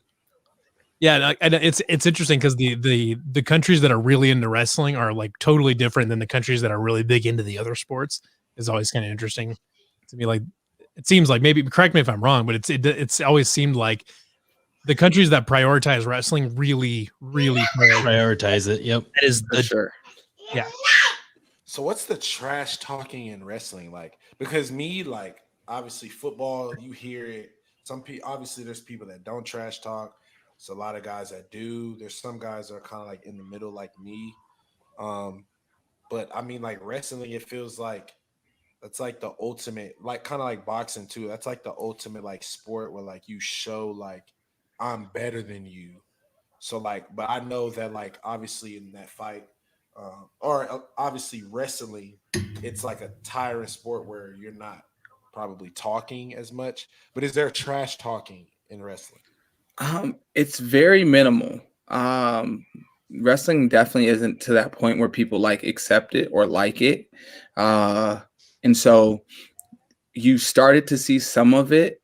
Yeah, and it's interesting because the countries that are really into wrestling are like totally different than the countries that are really big into the other sports. Is always kind of interesting to me. Like it seems like, maybe correct me if I'm wrong, but it's always seemed like the countries that prioritize wrestling really prioritize it. Yep, that is for sure. Yeah. So what's the trash talking in wrestling like? Because like obviously football, you hear it. Some people, obviously, there's people that don't trash talk. There's a lot of guys that do. There's some guys that are kind of like in the middle, like me. But I mean, like wrestling, it feels like that's like the ultimate, like kind of like boxing too. That's like the ultimate like sport where like you show like I'm better than you. So like, but I know that like obviously in that fight, or obviously wrestling, it's like a tiring sport where you're not probably talking as much. But is there trash talking in wrestling? It's very minimal. Wrestling definitely isn't to that point where people like accept it or like it. And so you started to see some of it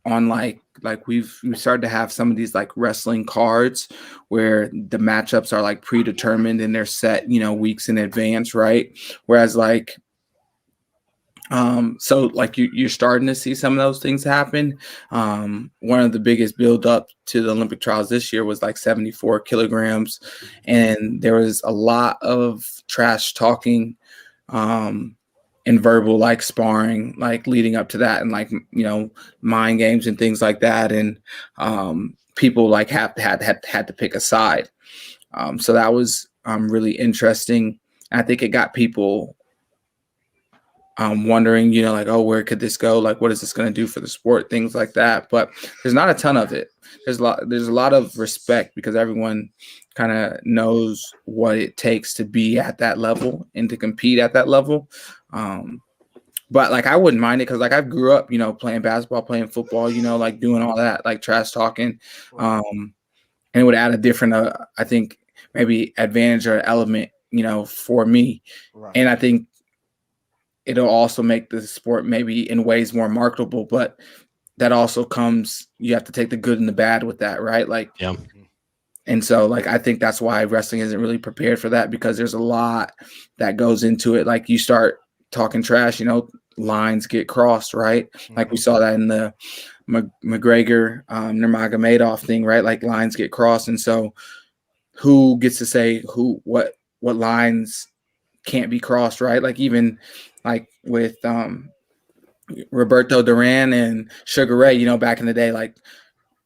on like we started to have some of these like wrestling cards where the matchups are like predetermined and they're set, weeks in advance, right? Whereas like so like you're starting to see some of those things happen. One of the biggest build up to the Olympic trials this year was like 74 kilograms. And there was a lot of trash talking, and verbal like sparring, like leading up to that, and like, mind games and things like that. And, people like had to pick a side. So that was, really interesting. I think it got people, wondering, like, oh, where could this go? Like, what is this going to do for the sport? Things like that. But there's not a ton of it. There's a lot of respect because everyone kind of knows what it takes to be at that level and to compete at that level. But like, I wouldn't mind it because like I grew up, playing basketball, playing football, like doing all that, like trash talking. And it would add a different, I think maybe advantage or element, for me. Right. And I think it'll also make the sport maybe in ways more marketable, but that also comes, you have to take the good and the bad with that, right? Like, yeah. And so like, I think that's why wrestling isn't really prepared for that, because there's a lot that goes into it. Like you start talking trash, lines get crossed, right? Mm-hmm. Like we saw that in the McGregor, Nurmagomedov thing, right? Like lines get crossed, and so who gets to say what lines can't be crossed, right? Like even like with Roberto Duran and Sugar Ray, back in the day, like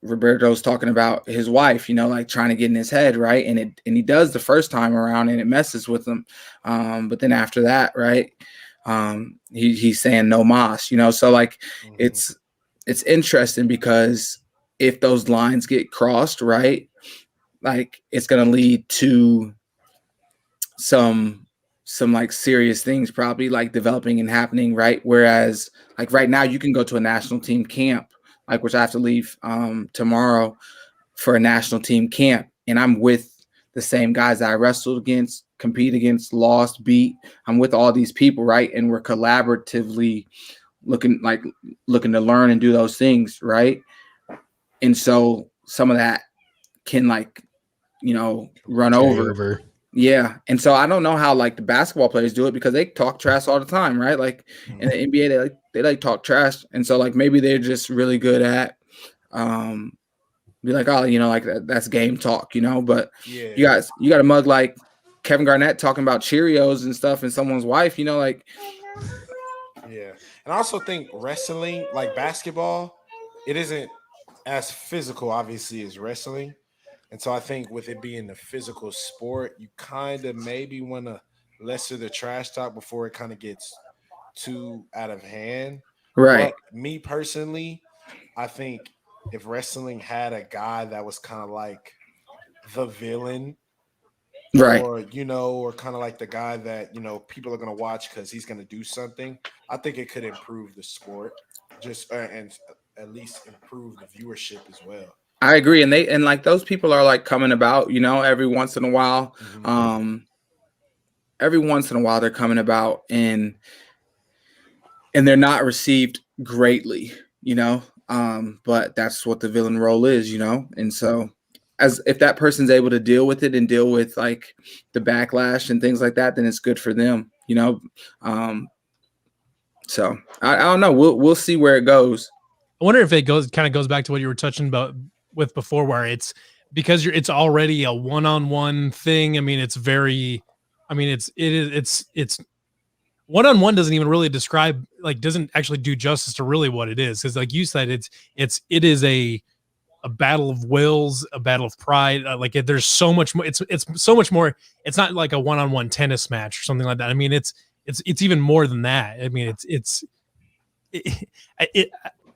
Roberto's talking about his wife, like trying to get in his head, right? And he does the first time around and it messes with him. But then after that, right, he's saying no mas, so like it's interesting because if those lines get crossed, right, like it's going to lead to some like serious things probably like developing and happening, right? Whereas like right now you can go to a national team camp, like which I have to leave tomorrow for a national team camp, and I'm with the same guys that I wrestled against, compete against, lost, beat. I'm with all these people, right? And we're collaboratively looking to learn and do those things, right? And so some of that can like run over. Yeah. And so I don't know how like the basketball players do it because they talk trash all the time, right? Like in the NBA, they like talk trash. And so like maybe they're just really good at be like, oh, like that's game talk, but you got a mug like Kevin Garnett talking about Cheerios and stuff and someone's wife, like. Yeah. And I also think wrestling, like basketball, it isn't as physical, obviously, as wrestling. And so I think with it being a physical sport, you kind of maybe want to lesser the trash talk before it kind of gets too out of hand. Right. But me personally, I think if wrestling had a guy that was kind of like the villain, right, or or kind of like the guy that people are going to watch because he's going to do something, I think it could improve the sport, just and at least improve the viewership as well. I agree, and like those people are like coming about, every once in a while. Every once in a while they're coming about and they're not received greatly, but that's what the villain role is, and so as if that person's able to deal with it and deal with like the backlash and things like that, then it's good for them, so I don't know. We'll see where it goes. I wonder if it kind of goes back to what you were touching about with before, where it's because it's already a one-on-one thing. I mean, it's one-on-one doesn't even really describe, like, doesn't actually do justice to really what it is. Because like you said, it is a battle of wills, a battle of pride. There's so much more. It's so much more. It's not like a one-on-one tennis match or something like that. I mean, it's even more than that. I mean,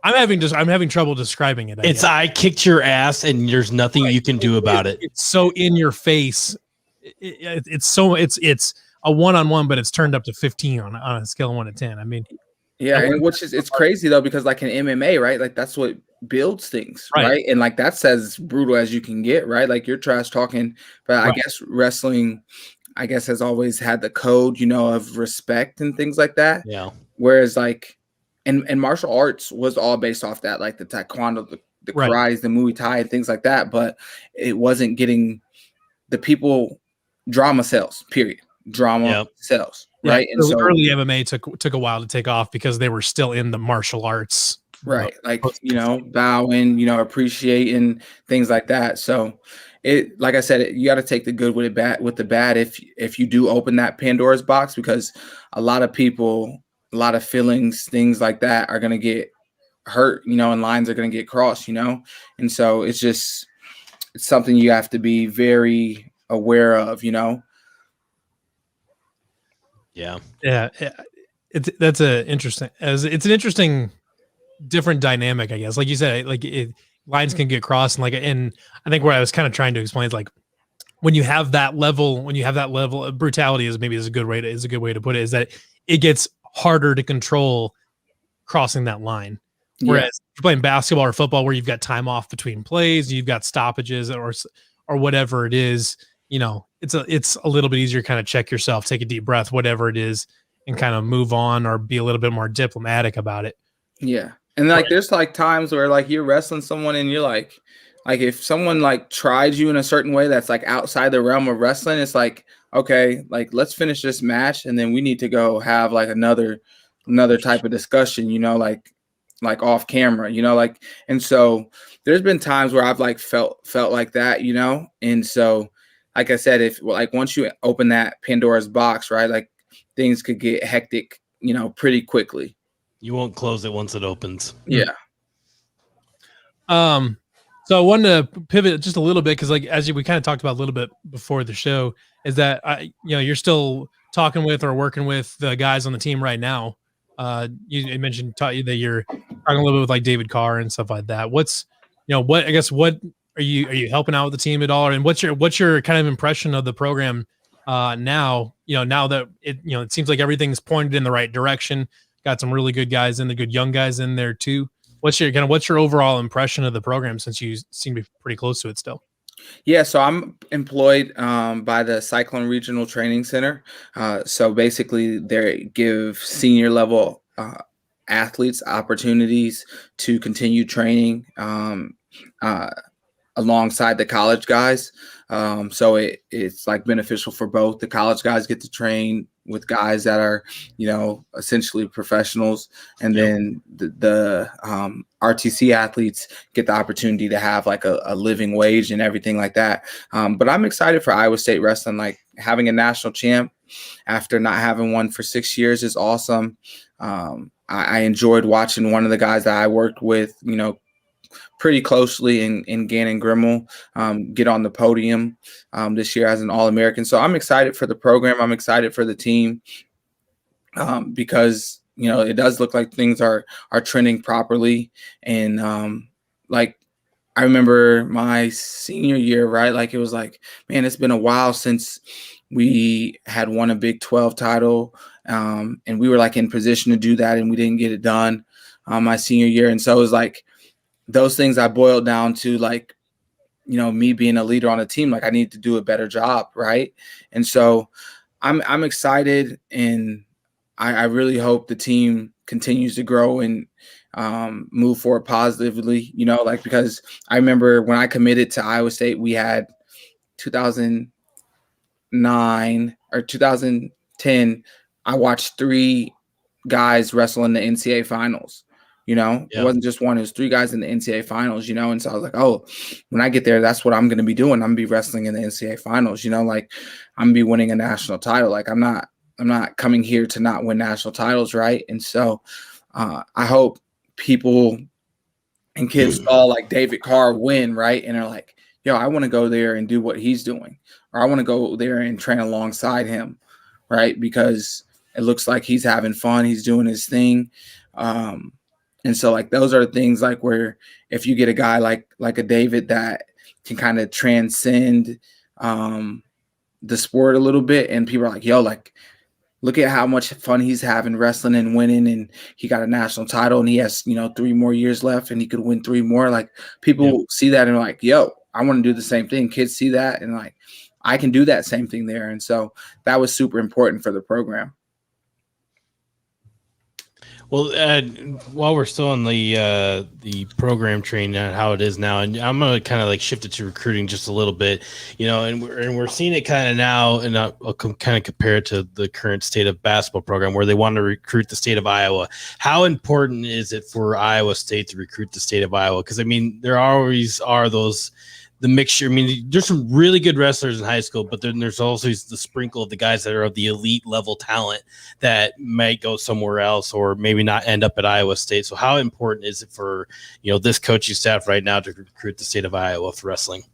I'm having trouble describing it. I kicked your ass and there's nothing you can do about it. It's so in your face. It's a one-on-one, but it's turned up to 15 on a scale of 1 to 10. I mean, yeah, and it's crazy though, because like in MMA, right? Like that's what builds things, right? And like that's as brutal as you can get, right? Like you're trash talking, but I guess wrestling, has always had the code, of respect and things like that. Yeah. Whereas like, and martial arts was all based off that, like the taekwondo, the karates, the Muay Thai, and things like that. But it wasn't getting the people. Drama sells. Period. Drama sells. Right. And so early MMA took a while to take off because they were still in the martial arts. Right. Like bowing, appreciating things like that. So it, like I said, you got to take the good with the bad. If you do open that Pandora's box, because a lot of people, a lot of feelings, things like that are going to get hurt, and lines are going to get crossed, and so it's something you have to be very aware of, Yeah. It's an interesting different dynamic, I guess. Like you said, like lines can get crossed, and I think what I was kind of trying to explain is like when you have that level of brutality is a good way to put it, is that it gets harder to control crossing that line. Whereas if you're playing basketball or football, where you've got time off between plays, you've got stoppages or whatever it is, it's a little bit easier to kind of check yourself, take a deep breath, whatever it is, and kind of move on or be a little bit more diplomatic about it. Yeah. And like there's like times where like you're wrestling someone and you're like if someone like tries you in a certain way that's like outside the realm of wrestling, it's like, okay, like let's finish this match and then we need to go have like another type of discussion, like like off camera, like, and so there's been times where I've like felt like that, and so like I said, if like once you open that Pandora's box, right, like things could get hectic, pretty quickly. You won't close it once it opens. Yeah. So I wanted to pivot just a little bit because, like, we kind of talked about a little bit before the show, is that you're still talking with or working with the guys on the team right now. You mentioned that you're talking a little bit with like David Carr and stuff like that. What are you helping out with the team at all? And what's your kind of impression of the program now? Now that it seems like everything's pointed in the right direction. Got some really good guys in, the good young guys in there too. What's your overall impression of the program, since you seem to be pretty close to it still? Yeah, so I'm employed by the Cyclone Regional Training Center. So basically, they give senior level athletes opportunities to continue training alongside the college guys. So it's like beneficial for both. The college guys get to train with guys that are, essentially professionals. And then the RTC athletes get the opportunity to have like a living wage and everything like that. But I'm excited for Iowa State wrestling. Like having a national champ after not having one for 6 years is awesome. I enjoyed watching one of the guys that I worked with, pretty closely in Ganton Grimmel get on the podium this year as an All-American. So I'm excited for the program. I'm excited for the team because, it does look like things are trending properly. And like I remember my senior year, right? Like it was like, man, it's been a while since we had won a Big 12 title. And we were like in position to do that and we didn't get it done my senior year. And so it was like, those things I boiled down to like, me being a leader on a team, like I need to do a better job. Right. And so I'm excited and I really hope the team continues to grow and move forward positively, because I remember when I committed to Iowa State, we had 2009 or 2010, I watched 3 guys wrestle in the NCAA finals. It wasn't just one, it was 3 guys in the NCAA finals, and so I was like, oh, when I get there, that's what I'm going to be doing. I'm going to be wrestling in the NCAA finals, like I'm going to be winning a national title. Like I'm not coming here to not win national titles. Right. And so I hope people and kids saw like David Carr win. Right. And they're like, yo, I want to go there and do what he's doing, or I want to go there and train alongside him. Right. Because it looks like he's having fun. He's doing his thing. And so like those are things like where if you get a guy like a David that can kind of transcend the sport a little bit, and people are like, yo, like look at how much fun he's having wrestling and winning, and he got a national title and he has 3 more years left and he could win 3 more. Like people see that and are like, yo, I want to do the same thing. Kids see that and like I can do that same thing there. And so that was super important for the program. Well, while we're still on the program training and how it is now, and I'm gonna kind of like shift it to recruiting just a little bit, and we're seeing it kind of now, and I'll kind of compare it to the current state of basketball program where they want to recruit the state of Iowa. How important is it for Iowa State to recruit the state of Iowa? Because I mean, there always are the mixture. I mean, there's some really good wrestlers in high school, but then there's also the sprinkle of the guys that are of the elite level talent that might go somewhere else or maybe not end up at Iowa State. So how important is it for, this coaching staff right now to recruit the state of Iowa for wrestling?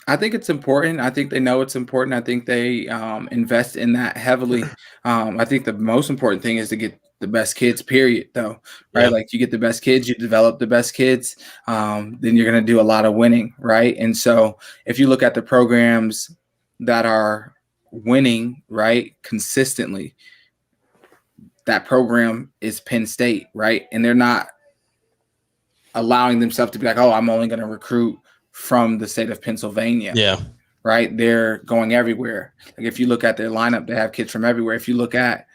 I think it's important. I think they know it's important. I think they invest in that heavily. I think the most important thing is to get the best kids, period, though, right? Yeah. Like you get the best kids, you develop the best kids, then you're going to do a lot of winning, right? And so if you look at the programs that are winning, right, consistently, that program is Penn State, right? And they're not allowing themselves to be like, oh, I'm only going to recruit from the state of Pennsylvania. Yeah. Right. They're going everywhere. Like if you look at their lineup, they have kids from everywhere. If you look at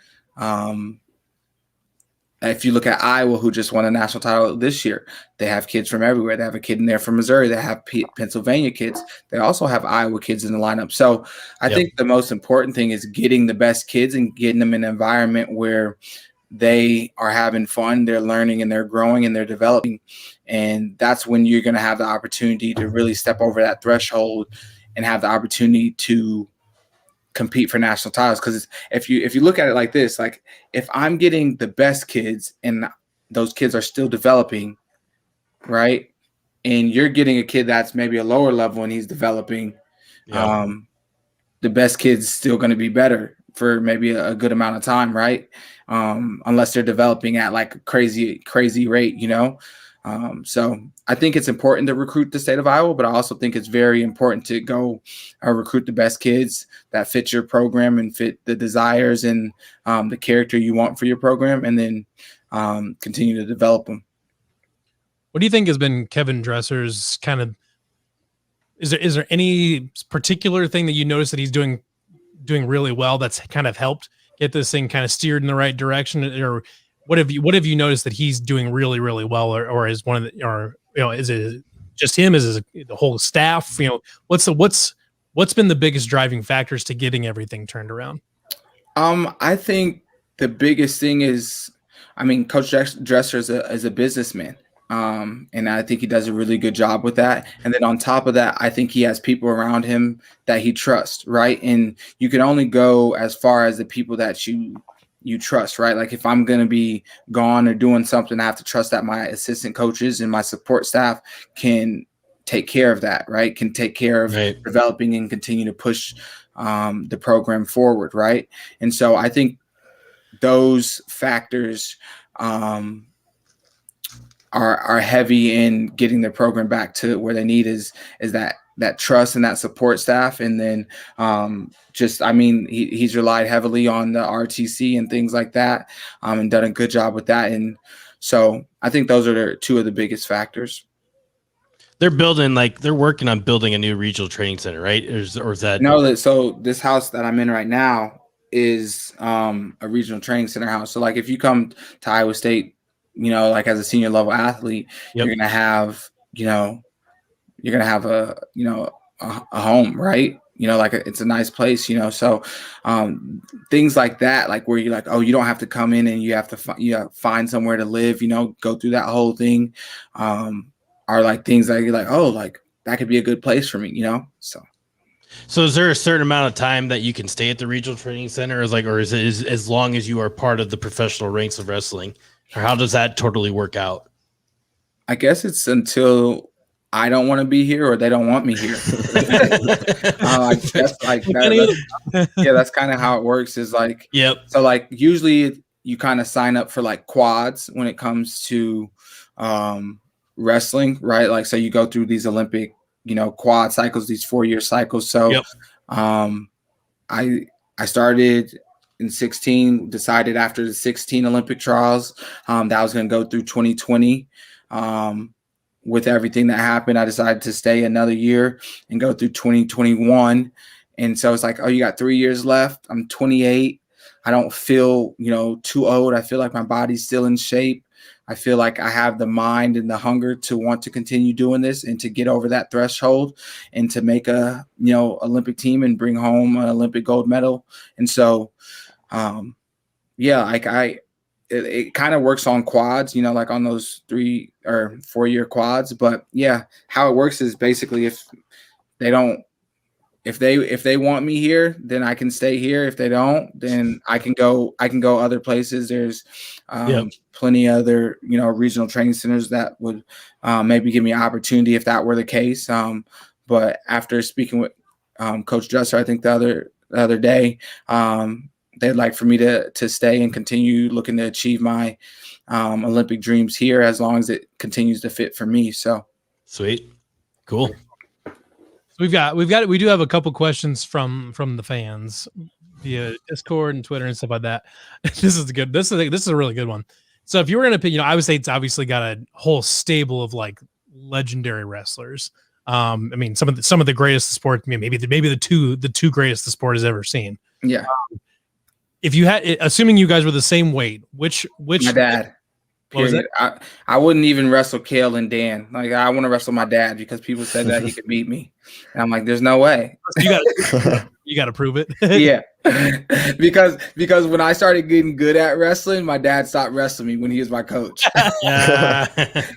Iowa, who just won a national title this year, they have kids from everywhere. They have a kid in there from Missouri. They have Pennsylvania kids. They also have Iowa kids in the lineup. So I think the most important thing is getting the best kids and getting them in an environment where they are having fun, they're learning and they're growing and they're developing. And that's when you're going to have the opportunity to really step over that threshold and have the opportunity to compete for national titles. Because if you look at it like this, like if I'm getting the best kids and those kids are still developing, right? And you're getting a kid that's maybe a lower level and he's developing, the best kid's still going to be better for maybe a good amount of time, right? Unless they're developing at like a crazy rate, you know? So I think it's important to recruit the state of Iowa, but I also think it's very important to go recruit the best kids that fit your program and fit the desires and the character you want for your program, and then continue to develop them. What do you think has been Kevin Dresser's kind of, is there any particular thing that you notice that he's doing really well that's kind of helped get this thing kind of steered in the right direction? Or what have you noticed that he's doing really, really well, or is one of the, or, you know, is it just him? Is it the whole staff? You know, what's been the biggest driving factors to getting everything turned around? I think the biggest thing is, I mean, Coach Dresser is a businessman. And I think he does a really good job with that. And then on top of that, I think he has people around him that he trusts, right? And you can only go as far as the people that you trust, right? Like if I'm going to be gone or doing something, I have to trust that my assistant coaches and my support staff can take care of that, right? Can take care of developing and continue to push the program forward, right? And so I think those factors are heavy in getting the program back to where they need is that trust and that support staff. And then he's relied heavily on the RTC and things like that, and done a good job with that. And so I think those are two of the biggest factors. They're working on building a new regional training center, right? Or is that no? So this house that I'm in right now is a regional training center house. So like if you come to Iowa State, you know, like as a senior level athlete, you're going to have a home, right? You know, like it's a nice place, you know? So things like that, like where you're like, oh, you don't have to come in and you have to find somewhere to live, you know, go through that whole thing, are like things that you're like, oh, like that could be a good place for me, you know? So is there a certain amount of time that you can stay at the regional training center, or is it as long as you are part of the professional ranks of wrestling? Or how does that totally work out? I guess it's until I don't want to be here or they don't want me here. That's kind of how it works. Is like, so like usually you kind of sign up for like quads when it comes to wrestling, right? Like, so you go through these Olympic, you know, quad cycles, these 4-year cycles. So I started in 16, decided after the 16 Olympic trials that I was going to go through 2020. With everything that happened, I decided to stay another year and go through 2021. And so it's like, oh, you got 3 years left. I'm 28. I don't feel, you know, too old. I feel like my body's still in shape. I feel like I have the mind and the hunger to want to continue doing this and to get over that threshold and to make a, you know, Olympic team and bring home an Olympic gold medal. And so, it kind of works on quads, you know, like on those 3 or 4 year quads. But yeah, how it works is basically if they want me here, then I can stay here. If they don't, then I can go other places. There's plenty other, you know, regional training centers that would maybe give me an opportunity if that were the case. But after speaking with Coach Dresser, I think the other day, they'd like for me to stay and continue looking to achieve my Olympic dreams here as long as it continues to fit for me. So sweet. Cool. We do have a couple questions from the fans via Discord and Twitter and stuff like that. This is good. This is a really good one. So if you were going to pick, you know, I would say it's obviously got a whole stable of like legendary wrestlers. I mean, some of the greatest the sport, maybe the two greatest the sport has ever seen. Yeah. If you had, assuming you guys were the same weight, which my dad. What was it? I wouldn't even wrestle Kale and Dan. Like I want to wrestle my dad because people said that he could beat me, and I'm like, there's no way. You You got to prove it. Yeah, because when I started getting good at wrestling, my dad stopped wrestling me when he was my coach. Yeah,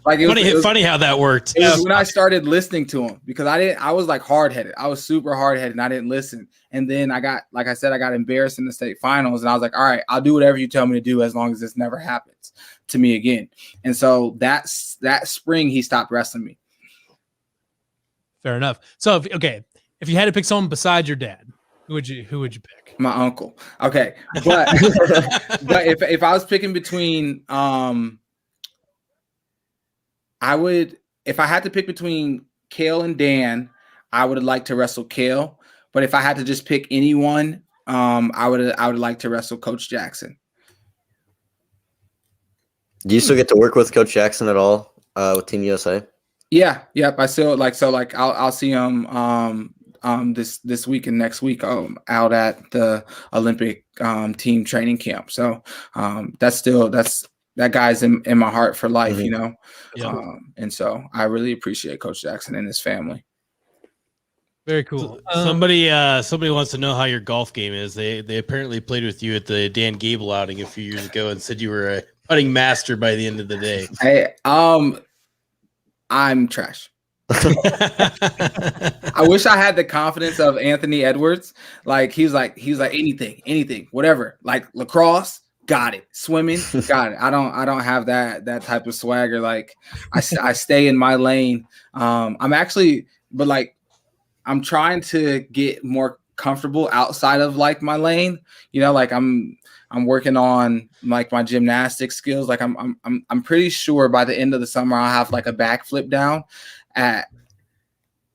Like it was funny how that worked. It was when I started listening to him because I was like hard headed. I was super hard headed and I didn't listen. And then I got embarrassed in the state finals, and I was like, all right, I'll do whatever you tell me to do as long as this never happens to me again. And so that spring he stopped wrestling me. Fair enough. So if you had to pick someone besides your dad, who would you pick? My uncle. Okay. But but if I was picking between if I had to pick between Kale and Dan, I would have liked to wrestle Kale. But if I had to just pick anyone, I would like to wrestle Coach Jackson. Do you still get to work with Coach Jackson at all with Team USA? Yeah, yep. I still I'll see him this week and next week out at the Olympic team training camp. So that guy's in my heart for life, you know. Yep. And so I really appreciate Coach Jackson and his family. Very cool. Somebody wants to know how your golf game is. They apparently played with you at the Dan Gable outing a few years ago and said you were a putting master by the end of the day. Hey, I'm trash. I wish I had the confidence of Anthony Edwards. Like he's like anything, whatever. Like lacrosse, got it. Swimming, got it. I don't have that type of swagger. Like I stay in my lane. I'm trying to get more comfortable outside of like my lane. You know, like I'm working on like my gymnastic skills. Like I'm pretty sure by the end of the summer I'll have like a backflip down at,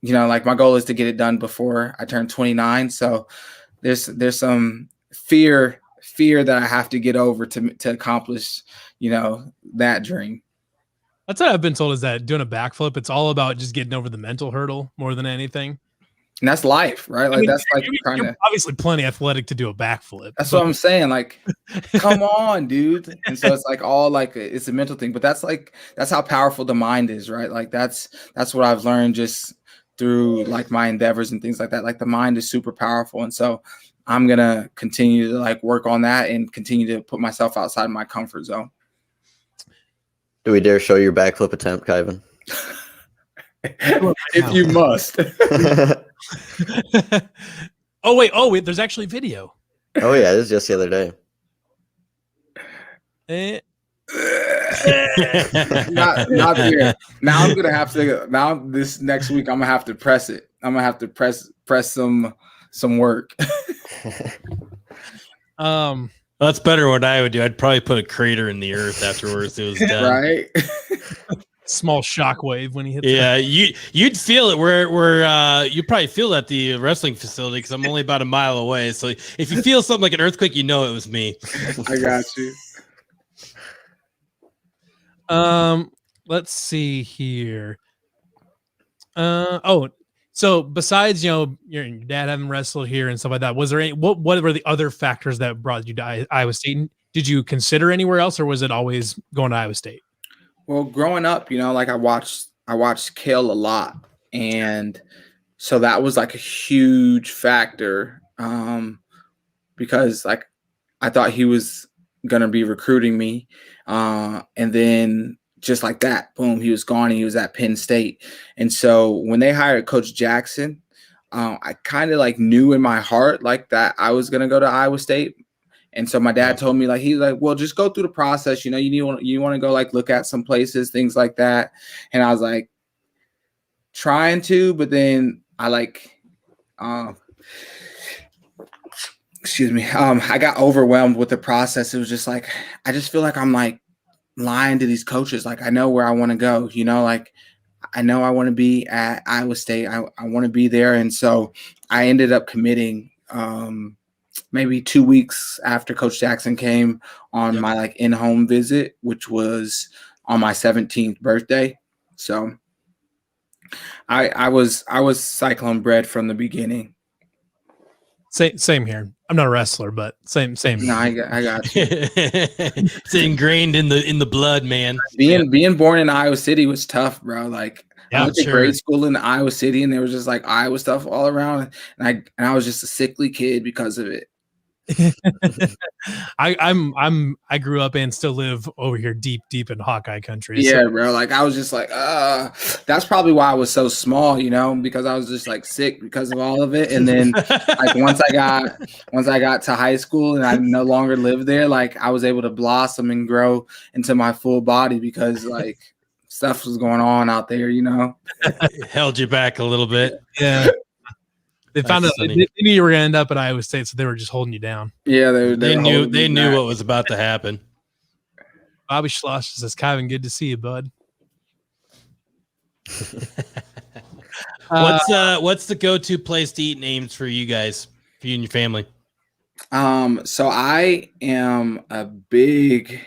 you know, like my goal is to get it done before I turn 29. So there's some fear that I have to get over to accomplish, you know, that dream. That's what I've been told, is that doing a backflip, it's all about just getting over the mental hurdle more than anything. And that's life, right? Like, I mean, that's like you're obviously plenty athletic to do a backflip. That's what I'm saying. Like, come on, dude. And so it's like all like it's a mental thing, but that's how powerful the mind is, right? Like that's what I've learned just through like my endeavors and things like that. Like the mind is super powerful, and so I'm gonna continue to like work on that and continue to put myself outside of my comfort zone. Do we dare show your backflip attempt, Kyven? If you must. Oh wait, there's actually video. Oh yeah, this is just the other day. Not here. Now I'm gonna have to. Now this next week I'm gonna have to press it. I'm gonna have to press some work. That's better what I would do. I'd probably put a crater in the earth afterwards. It was done. Right. Small shockwave when he hits. Yeah, you'd feel it. Where you probably feel it at the wrestling facility because I'm only about a mile away. So if you feel something like an earthquake, you know it was me. I got you. Let's see here. So besides, you know, your dad having wrestled here and stuff like that, was there any, what were the other factors that brought you to Iowa State? Did you consider anywhere else, or was it always going to Iowa State? Well, growing up, you know, like I watched Kale a lot, and so that was like a huge factor, because like I thought he was gonna be recruiting me, and then just like that, boom, he was gone, and he was at Penn State. And so when they hired Coach Jackson, I kind of like knew in my heart like that I was gonna go to Iowa State. And so my dad told me, like, he's like, well, just go through the process. You know, you want to go like look at some places, things like that. And I was like trying to, but then I like, excuse me. I got overwhelmed with the process. It was just like, I just feel like I'm like lying to these coaches. Like I know where I want to go, you know, like I know I want to be at Iowa State. I want to be there. And so I ended up committing, maybe 2 weeks after Coach Jackson came on my like in-home visit, which was on my 17th birthday. So I was Cyclone bred from the beginning. Same here. I'm not a wrestler, but same. No, I got you. It's ingrained in the blood, man. Being born in Iowa City was tough, bro. Like I went to grade school in Iowa City, and there was just like Iowa stuff all around, and I was just a sickly kid because of it. I grew up and still live over here deep in Hawkeye country. Yeah, so. Bro. Like I was just like, that's probably why I was so small, because I was just like sick because of all of it. And then like once I got to high school and I no longer lived there, like I was able to blossom and grow into my full body because like stuff was going on out there, It held you back a little bit. Yeah. They found out they knew you were going to end up at Iowa State, so they were just holding you down. Yeah, they knew what was about to happen. Bobby Schloss says, Kyven, good to see you, bud. What's the go-to place to eat names for you guys, for you and your family? So I am a big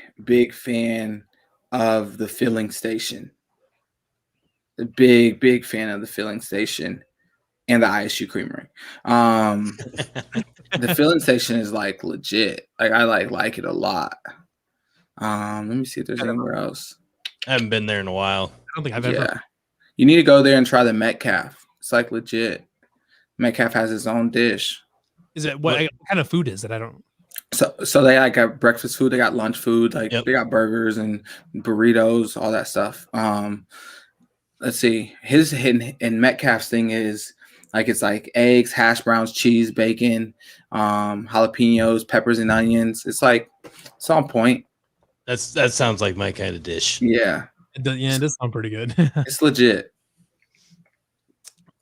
fan of the filling station. A big fan of the filling station. And the ISU Creamery. The filling station is like legit. Like I like it a lot. Let me see if there's anywhere else. I haven't been there in a while. I don't think I've ever. Yeah, you need to go there and try the Metcalf. It's like legit. Metcalf has his own dish. Is it what kind of food is it? I don't. So they like got breakfast food. They got lunch food. Like They got burgers and burritos, all that stuff. Let's see. His and Metcalf's thing is. Like it's like eggs, hash browns, cheese, bacon, jalapenos, peppers, and onions. It's on point. That sounds like my kind of dish. Yeah. It does sound pretty good. It's legit.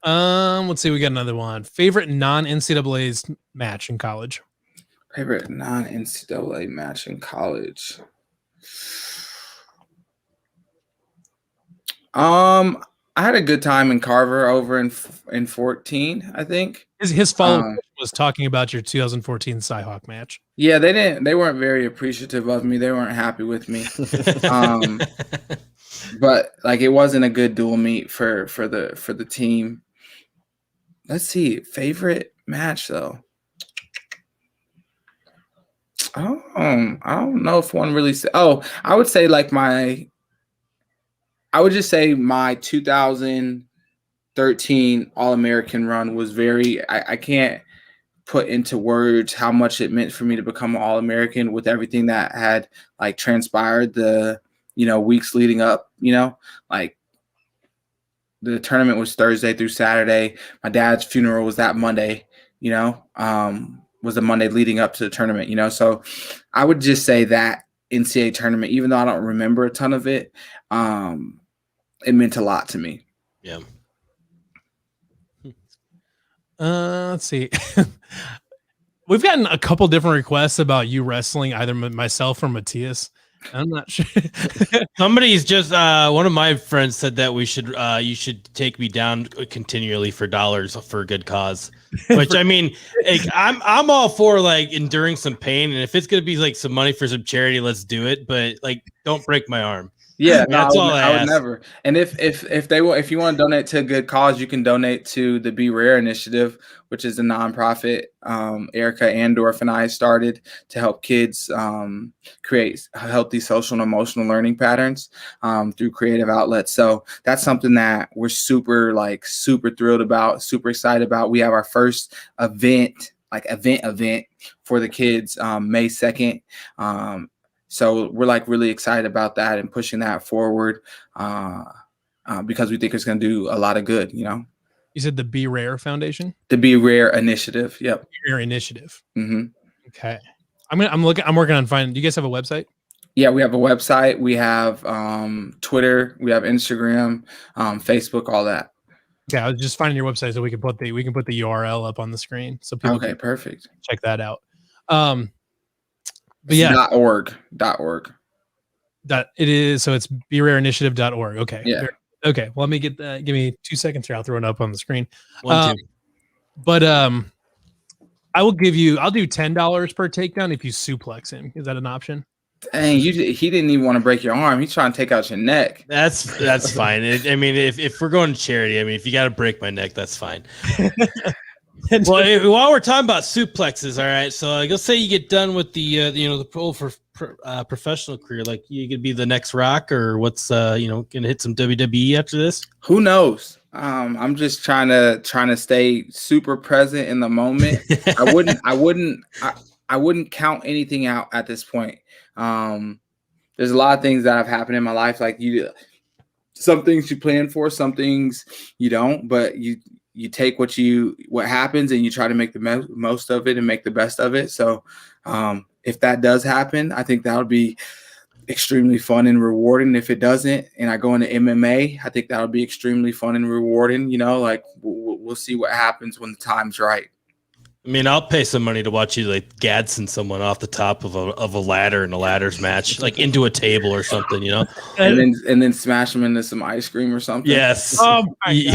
Let's see. We got another one. Favorite non-NCAA's match in college. Favorite non-NCAA match in college. I had a good time in Carver over in 14, I think. His follow-up was talking about your 2014 Cyhawk match. Yeah, they weren't very appreciative of me. They weren't happy with me. But like it wasn't a good dual meet for the team. Let's see. Favorite match though. I don't know if one really I would say like I would just say my 2013 All-American run was very I can't put into words how much it meant for me to become an All-American with everything that had like transpired the weeks leading up, like the tournament was Thursday through Saturday. My dad's funeral was that Monday, was the Monday leading up to the tournament, so I would just say that NCAA tournament, even though I don't remember a ton of it, it meant a lot to me. Yeah. Let's see. We've gotten a couple different requests about you wrestling either myself or Matthias. I'm not sure. Somebody's just one of my friends said that you should take me down continually for dollars for a good cause. Which I mean, like, I'm all for like enduring some pain, and if it's gonna be like some money for some charity, let's do it. But like, don't break my arm. Yeah, that's all I would never. And if you want to donate to a good cause, you can donate to the Be Rare initiative, which is a nonprofit Erica Andorf and I started to help kids create healthy social and emotional learning patterns through creative outlets. So that's something that we're super thrilled about, super excited about. We have our first event for the kids May 2nd. So we're like really excited about that and pushing that forward because we think it's going to do a lot of good, You said the Be Rare Foundation? The Be Rare initiative. Yep. Be Rare initiative. Mm-hmm. Okay. I'm working on finding. Do you guys have a website? Yeah, we have a website. We have Twitter. We have Instagram, Facebook, all that. Yeah, I was just finding your website so we can put the URL up on the screen so people can perfect. Check that out. But yeah, .org. It is, so it's BeRareInitiative.org. Okay. Yeah. Okay. Well, let me get that. Give me 2 seconds here. I'll throw it up on the screen. But I'll do $10 per takedown if you suplex him. Is that an option? Dang, he didn't even want to break your arm. He's trying to take out your neck. That's fine. I mean, if we're going to charity, I mean, if you got to break my neck, that's fine. Well, while we're talking about suplexes, all right. So let's say you get done with the pull for professional career? Like, you could be the next Rock, or what's gonna hit some WWE after this? Who knows? I'm just trying to stay super present in the moment. I wouldn't count anything out at this point. There's a lot of things that have happened in my life. Like some things you plan for, some things you don't, but you take what happens and you try to make the most of it and make the best of it. So if that does happen, I think that would be extremely fun and rewarding. If it doesn't, and I go into MMA, I think that'll be extremely fun and rewarding. Like we'll see what happens when the time's right. I mean, I'll pay some money to watch you like Gadson someone off the top of a ladder in a ladders match, like into a table or something, and then smash them into some ice cream or something. Yes. Oh my God.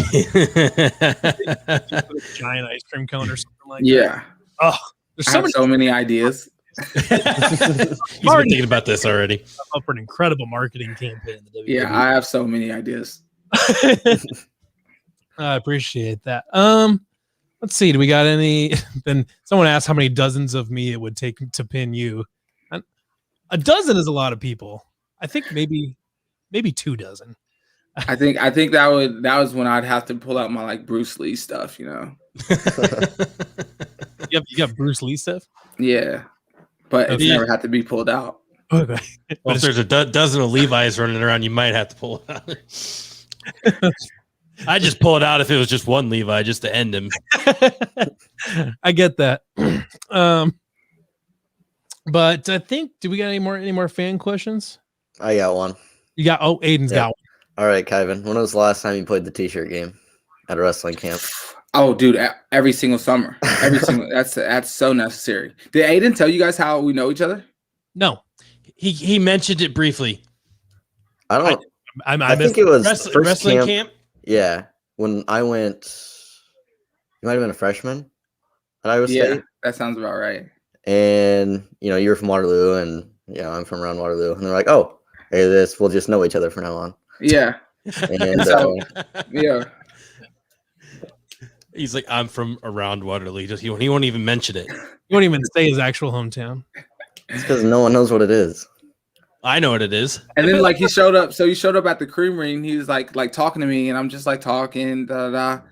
Giant ice cream cone or something like that. Yeah. Oh, there's so many ideas. He's been thinking about this already. Up for an incredible marketing campaign in the WWE. Yeah, I have so many ideas. I appreciate that. Let's see. Do we got any? Then someone asked how many dozens of me it would take to pin you. A dozen is a lot of people. I think maybe 2 dozen. I think that was when I'd have to pull out my like Bruce Lee stuff. You got Bruce Lee stuff. Yeah, but it's never had to be pulled out. Okay. Well, if there's a dozen of Levi's running around, you might have to pull it out. I just pull it out if it was just one Levi, just to end him. I get that. But I think, do we got any more fan questions? I got one. You got Aiden's got one. All right, Kyven. When was the last time you played the t-shirt game at a wrestling camp? Oh, dude, every single summer. That's so necessary. Did Aiden tell you guys how we know each other? No. He mentioned it briefly. I think it was wrestling camp. Yeah, when I went, you might have been a freshman at Iowa State. Yeah, that sounds about right. And you're from Waterloo, and I'm from around Waterloo, and they're like, "Oh, hey, we'll just know each other from now on." Yeah, and so yeah, he's like, "I'm from around Waterloo." He won't even mention it. He won't even say his actual hometown. It's because no one knows what it is. I know what it is. And then like he showed up at the creamery, and he was like talking to me, and I'm just like talking, and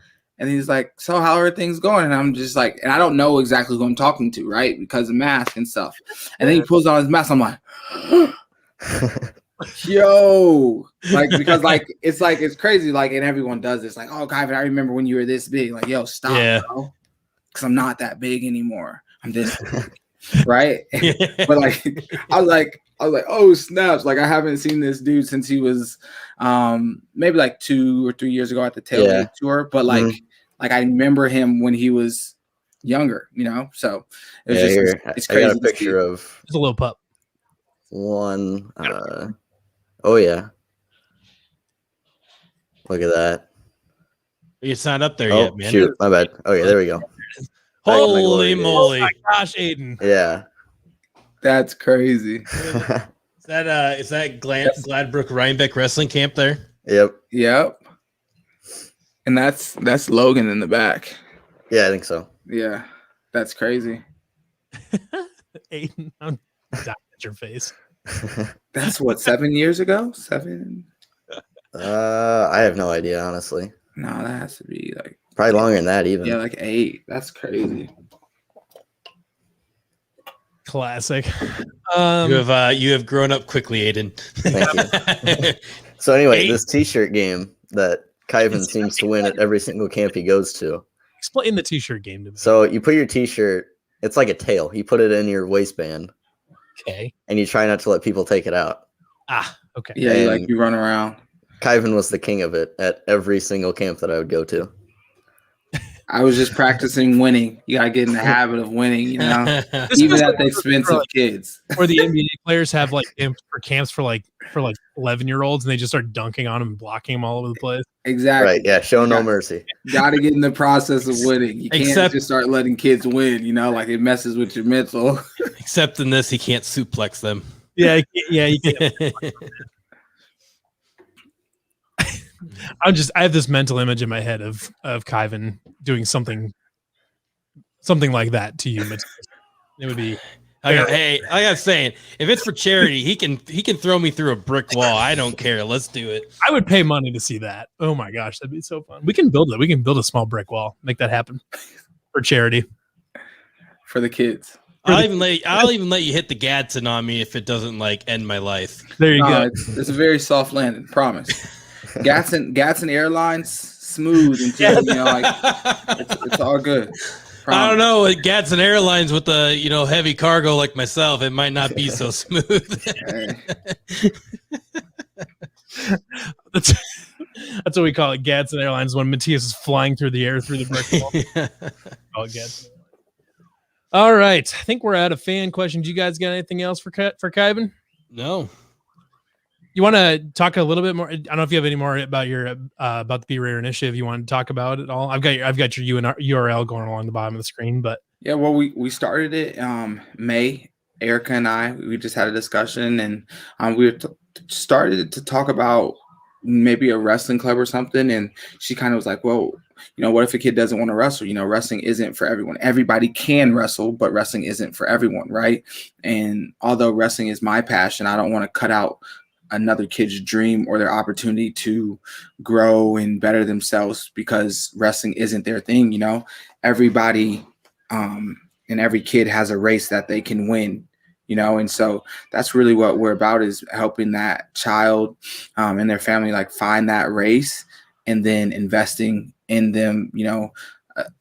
he's like, "So how are things going?" And I'm just like, and I don't know exactly who I'm talking to, right? Because of mask and stuff. And then he pulls on his mask. I'm like, yo, because it's crazy. Like, and everyone does this. Like, oh, Kyven, I remember when you were this big. Like, yo, stop, bro. Because I'm not that big anymore. I'm this big. Right. But like, I was like, oh snaps! Like I haven't seen this dude since he was maybe like 2 or 3 years ago at the tailgate tour. But like I remember him when he was younger, So it was it's crazy. I got a picture of it's a little pup. One. Oh yeah. Look at that. It's not up there yet, man. Shoot, my bad. Okay, there we go. Holy moly! Oh my gosh, Aiden. Yeah. That's crazy. Is that Gladbrook Rhinebeck Wrestling Camp there? Yep. And that's Logan in the back. Yeah, I think so. Yeah, that's crazy. Aiden, I'm dying at your face. That's what, 7 years ago? 7? I have no idea, honestly. No, that has to be like probably longer than that even. Yeah, like 8. That's crazy. Classic. You have grown up quickly, Aiden. Thank you. So anyway, this t-shirt game that Kyven seems to win at every single camp he goes to. Explain the t-shirt game to me. So you put your t-shirt, it's like a tail. You put it in your waistband. Okay. And you try not to let people take it out. Okay. Yeah, you run around. Kyven was the king of it at every single camp that I would go to. I was just practicing winning. You gotta get in the habit of winning, even at the expense of kids. Or the NBA players have camps for 11-year-olds, and they just start dunking on them and blocking them all over the place. Exactly. Right. Yeah. Show no mercy. Got to get in the process of winning. You can't just start letting kids win. Like it messes with your mental. Except in this, he can't suplex them. Yeah. You can't. I have this mental image in my head of Kyven doing something like that to you. It would be I got saying, if it's for charity, he can throw me through a brick wall. I don't care. Let's do it. I would pay money to see that. Oh my gosh, that'd be so fun. We can build it. We can build a small brick wall. Make that happen for charity. For the kids. I'll even let you hit the Gadson on me if it doesn't like end my life. There you go. It's a very soft landing, promise. Gadson Airlines, smooth until it's all good. I don't know, with Gadson Airlines with the heavy cargo like myself, it might not be so smooth. That's what we call it, Gadson Airlines, when Matthias is flying through the air through the brick wall. Call it Gadson. All right, I think we're out of fan questions. You guys got anything else for Kyven? No. You want to talk a little bit more? I don't know if you have any more about your about the Be Rare initiative. You want to talk about it all? I've got your URL going along the bottom of the screen, but yeah, well, we started it May. Erica and I, we just had a discussion, and we started to talk about maybe a wrestling club or something. And she kind of was like, well, what if a kid doesn't want to wrestle? Wrestling isn't for everyone. Everybody can wrestle, but wrestling isn't for everyone, right? And although wrestling is my passion, I don't want to cut out another kid's dream or their opportunity to grow and better themselves because wrestling isn't their thing. Everybody and every kid has a race that they can win, and so that's really what we're about, is helping that child and their family find that race and then investing in them,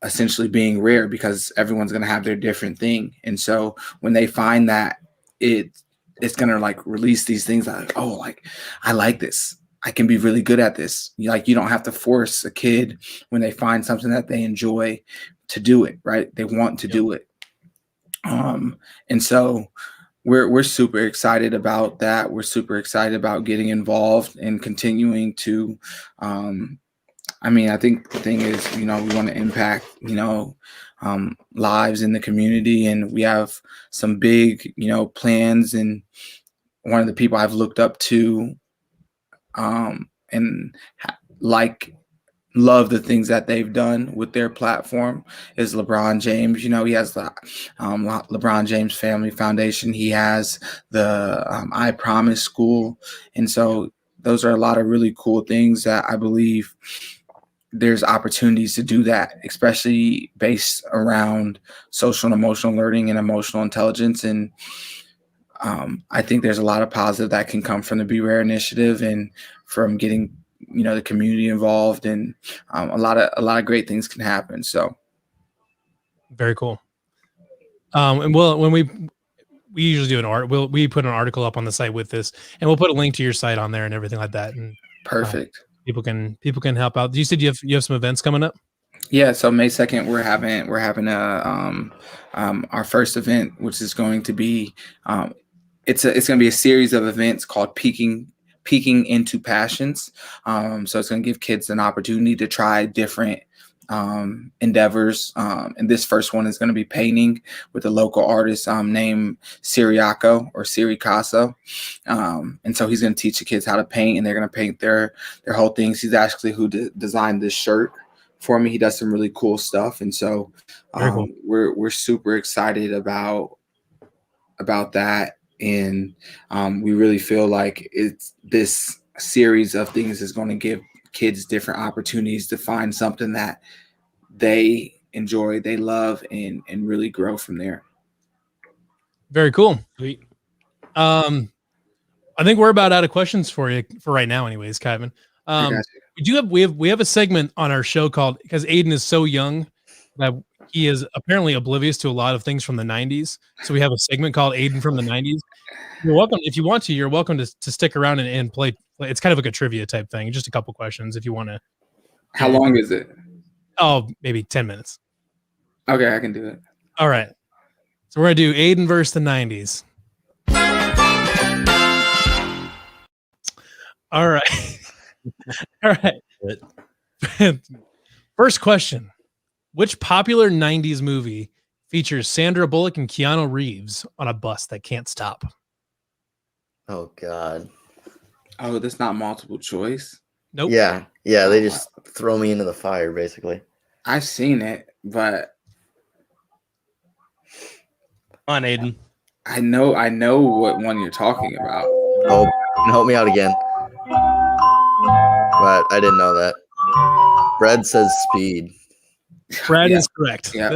essentially being rare, because everyone's going to have their different thing. And so when they find that, it's going to release these things I like this. I can be really good at this. You don't have to force a kid when they find something that they enjoy to do it, right? They want to do it. And so we're super excited about that. We're super excited about getting involved and continuing to, I think the thing is, we want to impact, lives in the community, and we have some big, plans. And one of the people I've looked up to, and love the things that they've done with their platform is LeBron James. He has the LeBron James Family Foundation. He has the I Promise School. And so those are a lot of really cool things that I believe there's opportunities to do that, especially based around social and emotional learning and emotional intelligence. And I think there's a lot of positive that can come from the Be Rare initiative and from getting, the community involved, and a lot of great things can happen. So very cool. And when we usually do we put an article up on the site with this, and we'll put a link to your site on there and everything like that. And perfect. People can help out. You said you have some events coming up? Yeah, so May 2nd we're having our first event, which is going to be it's going to be a series of events called Peaking into Passions. So it's going to give kids an opportunity to try different endeavors. And this first one is going to be painting with a local artist named Siriaco or Siricasso. And so he's going to teach the kids how to paint, and they're going to paint their whole things. He's actually who designed this shirt for me. He does some really cool stuff. And so cool. We're super excited about that. And we really feel like this series of things is going to give kids different opportunities to find something that they enjoy, they love, and really grow from there. Very cool. Sweet. I think we're about out of questions for you for right now, anyways, Kyven. We have a segment on our show called, because Aiden is so young that he is apparently oblivious to a lot of things from the 90s. So we have a segment called Aiden from the 90s. You're welcome. If you want to, you're welcome to stick around and play. It's kind of like a trivia type thing. Just a couple questions if you want to. How long is it? Oh, maybe 10 minutes. Okay, I can do it. All right. So we're going to do Aiden versus the 90s. All right. All right. First question. Which popular 90s movie features Sandra Bullock and Keanu Reeves on a bus that can't stop? Oh, God. Oh, that's not multiple choice? Nope. Yeah. They just throw me into the fire, basically. I've seen it, but... On, Aiden. I know what one you're talking about. Oh, help me out again. But I didn't know that. Brad says speed. Brad is correct. Yeah.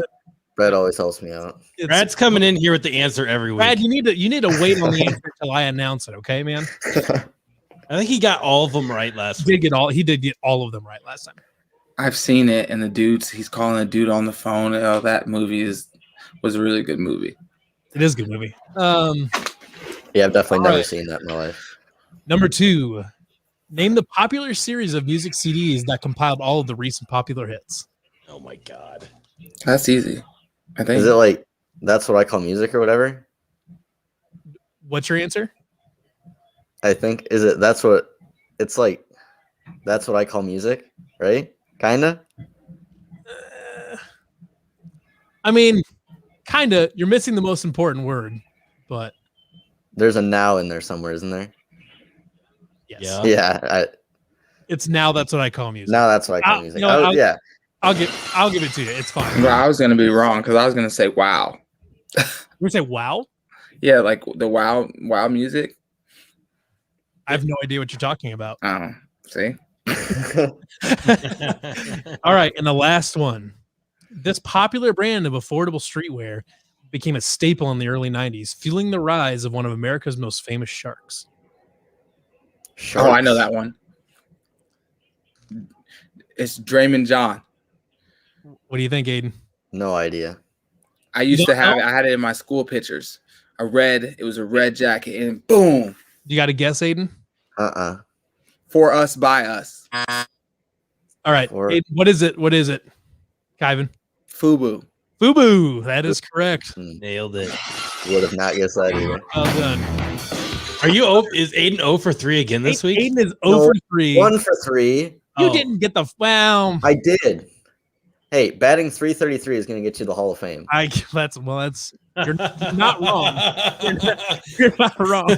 Brad always helps me out. Brad's coming in here with the answer every week. Brad, you need to wait on the answer until I announce it, okay, man? I think he got all of them right last week. He did get all of them right last time. I've seen it, and he's calling a dude on the phone. Oh, that movie was a really good movie. It is a good movie. Yeah, I've definitely never seen that in my life. Number 2. Name the popular series of music CDs that compiled all of the recent popular hits. Oh my god. That's easy. I think. Is it like That's What I Call Music or whatever? What's your answer? I think That's What I Call Music, right? Kinda. I mean, kinda. You're missing the most important word, but there's a now in there somewhere, isn't there? Yes. Yeah. It's Now That's What I Call Music. Now That's What I Call Music. Yeah. I'll give it to you. It's fine. Well, I was gonna be wrong because I was gonna say wow. You gonna say wow? Yeah, like the wow music. I have no idea what you're talking about. Oh, see. All right, and the last one. This popular brand of affordable streetwear became a staple in the early 90s, fueling the rise of one of America's most famous sharks. Oh, I know that one. It's Draymond John. What do you think, Aiden? No idea. I had it in my school pictures. It was a red jacket, and boom. You got to guess, Aiden? For Us, By Us. All right. Aiden, what is it? Kyven? FUBU. FUBU. That is correct. Nailed it. Would have not guessed that either. Well done. Is Aiden 0 for 3 again this week? Aiden is 0 for 3. 1 for 3. You didn't get the I did. Hey, batting .333 is going to get you the Hall of Fame. You're not wrong. You're not wrong.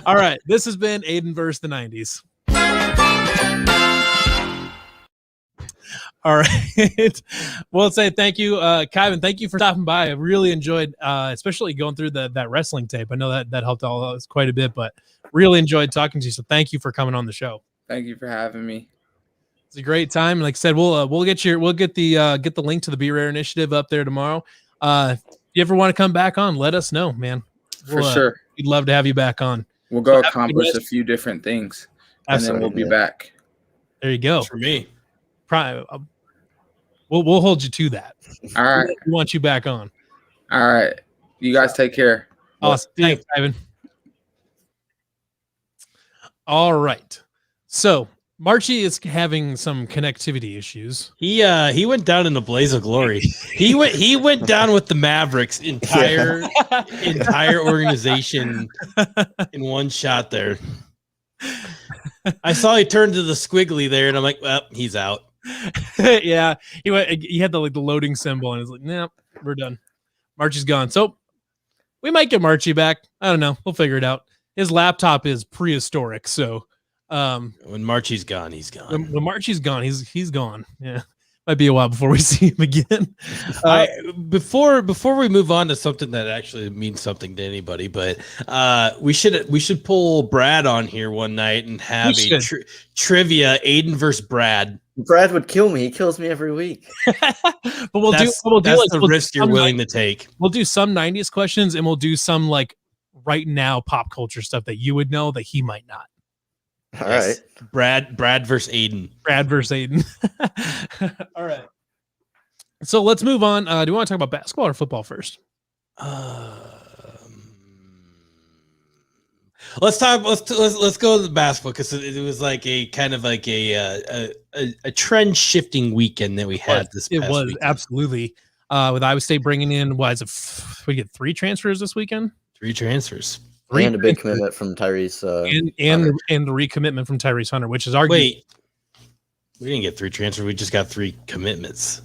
All right, this has been Aiden versus the 90s. All right. Well, let's say thank you, Kyven. Thank you for stopping by. I really enjoyed, especially going through that wrestling tape. I know that helped all of us quite a bit, but really enjoyed talking to you. So thank you for coming on the show. Thank you for having me. It's a great time. Like I said, we'll get the link to the Be Rare initiative up there tomorrow. If you ever want to come back on, let us know, man. For sure. We'd love to have you back on. We'll go accomplish a few different things. Absolutely. And then we'll be back. There you go. For me. We'll hold you to that. All right. We want you back on. All right. You guys take care. Awesome. Thanks, Ivan. All right. So Marchie is having some connectivity issues. He went down in a blaze of glory. He went down with the Mavericks entire organization in one shot there. I saw he turned to the squiggly there, and I'm like, well, he's out. Yeah, he had the loading symbol, and he's like, nah, we're done. Marchie's gone. So we might get Marchie back. I don't know. We'll figure it out. His laptop is prehistoric, so when Marchie's gone, he's gone. When Marchie's gone, he's gone. Yeah. Might be a while before we see him again. Before we move on to something that actually means something to anybody, but we should pull Brad on here one night and have a trivia Aiden versus Brad. Brad would kill me. He kills me every week. But we'll do the risk you're willing to take. We'll do some 90s questions, and we'll do some like right now pop culture stuff that you would know that he might not. All right. Brad versus Aiden. Brad versus Aiden. All right. So let's move on. Do you want to talk about basketball or football first? Let's go to the basketball because it was like a kind of like a trend shifting weekend that we had this past It was weekend. Absolutely. With Iowa State bringing in, we get 3 transfers this weekend? 3 transfers. And a big commitment from Tyrese. And the recommitment from Tyrese Hunter, which is arguably. Wait, we didn't get 3 transfers. We just got 3 commitments.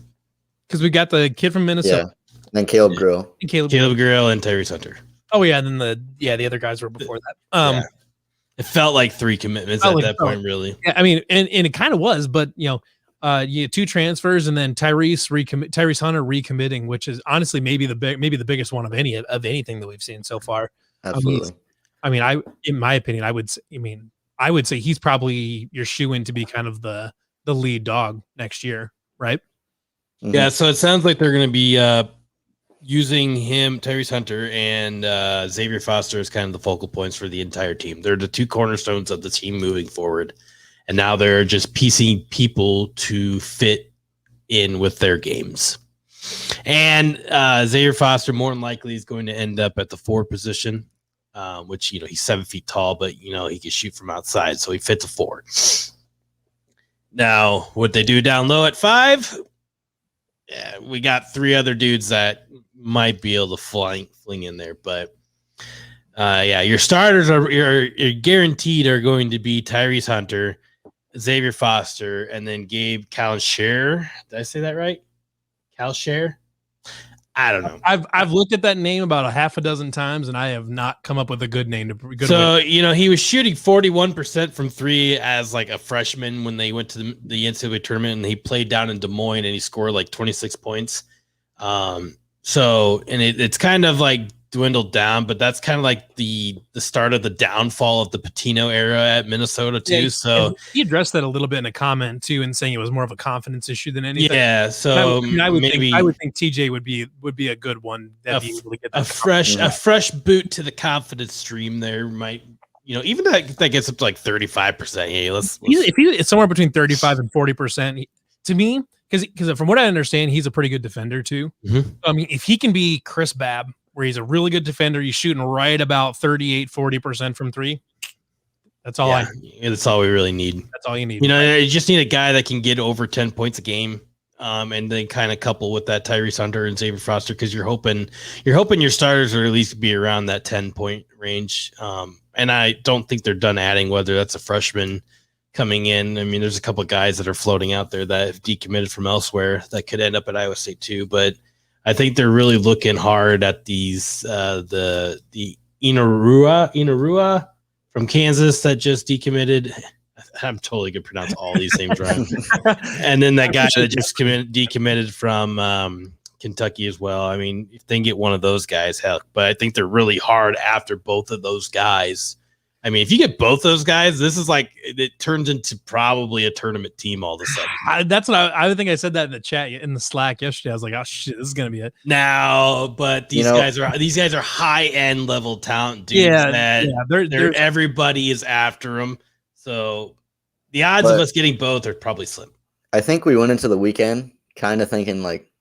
Because we got the kid from Minnesota. Yeah. And Caleb Grill. Caleb Grill and Tyrese Hunter. Oh, yeah. And then the other guys were before that. It felt like 3 commitments at that point, really. Yeah, I mean, and it kind of was, but, 2 transfers, and then Tyrese Hunter recommitting, which is honestly maybe the biggest one of anything that we've seen so far. Absolutely. In my opinion, I would say he's probably your shoe-in to be kind of the lead dog next year, right? Mhm. Yeah, so it sounds like they're going to be using him, Tyrese Hunter, and Xavier Foster as kind of the focal points for the entire team. They're the 2 cornerstones of the team moving forward, and now they're just piecing people to fit in with their games. And Xavier Foster more than likely is going to end up at the 4 position, which, he's 7 feet tall, but, he can shoot from outside, so he fits a 4. Now, what they do down low at 5, we got 3 other dudes that might be able to fling in there, but your starters you're guaranteed are going to be Tyrese Hunter, Xavier Foster, and then Gabe Kalsher. Did I say that right? Kalsher? I don't know. I've looked at that name about a half a dozen times, and I have not come up with a good name. He was shooting 41% from 3 as like a freshman when they went to the NCAA tournament, and he played down in Des Moines, and he scored like 26 points. It's kind of like dwindled down, but that's kind of like the start of the downfall of the Patino era at Minnesota too. Yeah, so he addressed that a little bit in a comment too, and saying it was more of a confidence issue than anything. Yeah, so I would think TJ would be a good one that be able to get a fresh boot to the confidence stream. There might even that gets up to like 35%. Yeah, if it's somewhere between 35 and 40%. To me, because from what I understand, he's a pretty good defender too. Mm-hmm. I mean, if he can be Chris Babb, where he's a really good defender, he's shooting right about 38-40% from 3. That's all that's all we really need. That's all you need. You just need a guy that can get over 10 points a game, and then kind of couple with that Tyrese Hunter and Xavier Foster, because you're hoping your starters are at least be around that 10-point range. And I don't think they're done adding, whether that's a freshman coming in. I mean, there's a couple of guys that are floating out there that have decommitted from elsewhere that could end up at Iowa State too, but I think they're really looking hard at these the Inarua from Kansas that just decommitted. I'm totally gonna pronounce all these names right. And then that guy that just decommitted from Kentucky as well. I mean, if they can get one of those guys, heck. But I think they're really hard after both of those guys. I mean, if you get both those guys, this is like it turns into probably a tournament team all of a sudden. That's what I think. I said that in the chat in the Slack yesterday. I was like, "Oh shit, this is gonna be it." Now, but these guys are high end level talent dudes. They're everybody is after them. So the odds of us getting both are probably slim. I think we went into the weekend kind of thinking like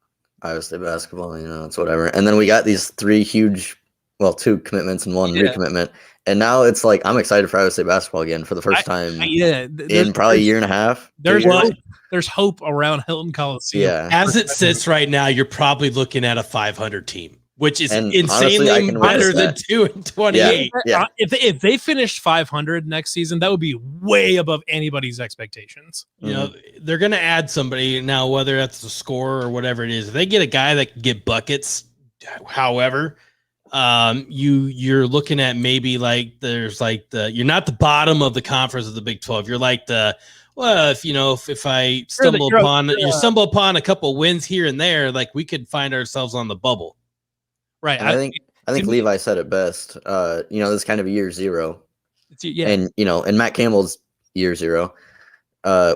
Iowa State basketball, it's whatever, and then we got these 3 huge, 2 commitments and 1 recommitment. And now it's like I'm excited for Iowa State basketball again for the first time in probably a year and a half. There's hope around Hilton Coliseum. Yeah. As it sits right now, you're probably looking at a 500 team, which is insanely better than 2-28. Yeah. If they finished 500 next season, that would be way above anybody's expectations. They're going to add somebody now, whether that's a scorer or whatever it is. If they get a guy that can get buckets, however. You're looking at maybe like there's like you're not the bottom of the conference of the Big 12. You're like if I stumble upon a couple wins here and there, like we could find ourselves on the bubble. Right. I think Levi said it best. This is kind of a year 0. And in Matt Campbell's year 0,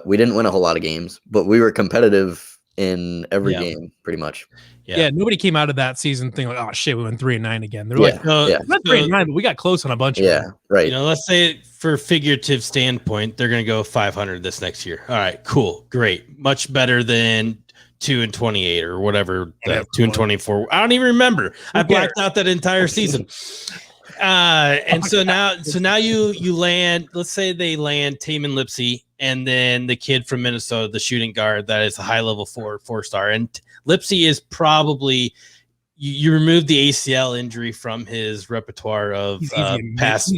we didn't win a whole lot of games, but we were competitive in every game pretty much. Yeah, nobody came out of that season thinking like, "Oh shit, we went 3-9 again." They're like, "Not 3-9, but we got close on a bunch." Right. Let's say for figurative standpoint, they're going to go 500 this next year. All right, cool, great, much better than 2-28 or whatever. 2-24. I don't even remember. I blacked out that entire season. And so now you land. Let's say they land Taman Lipsey, and then the kid from Minnesota, the shooting guard that is a high level 4-star, and Lipsey is probably you remove the ACL injury from his repertoire of past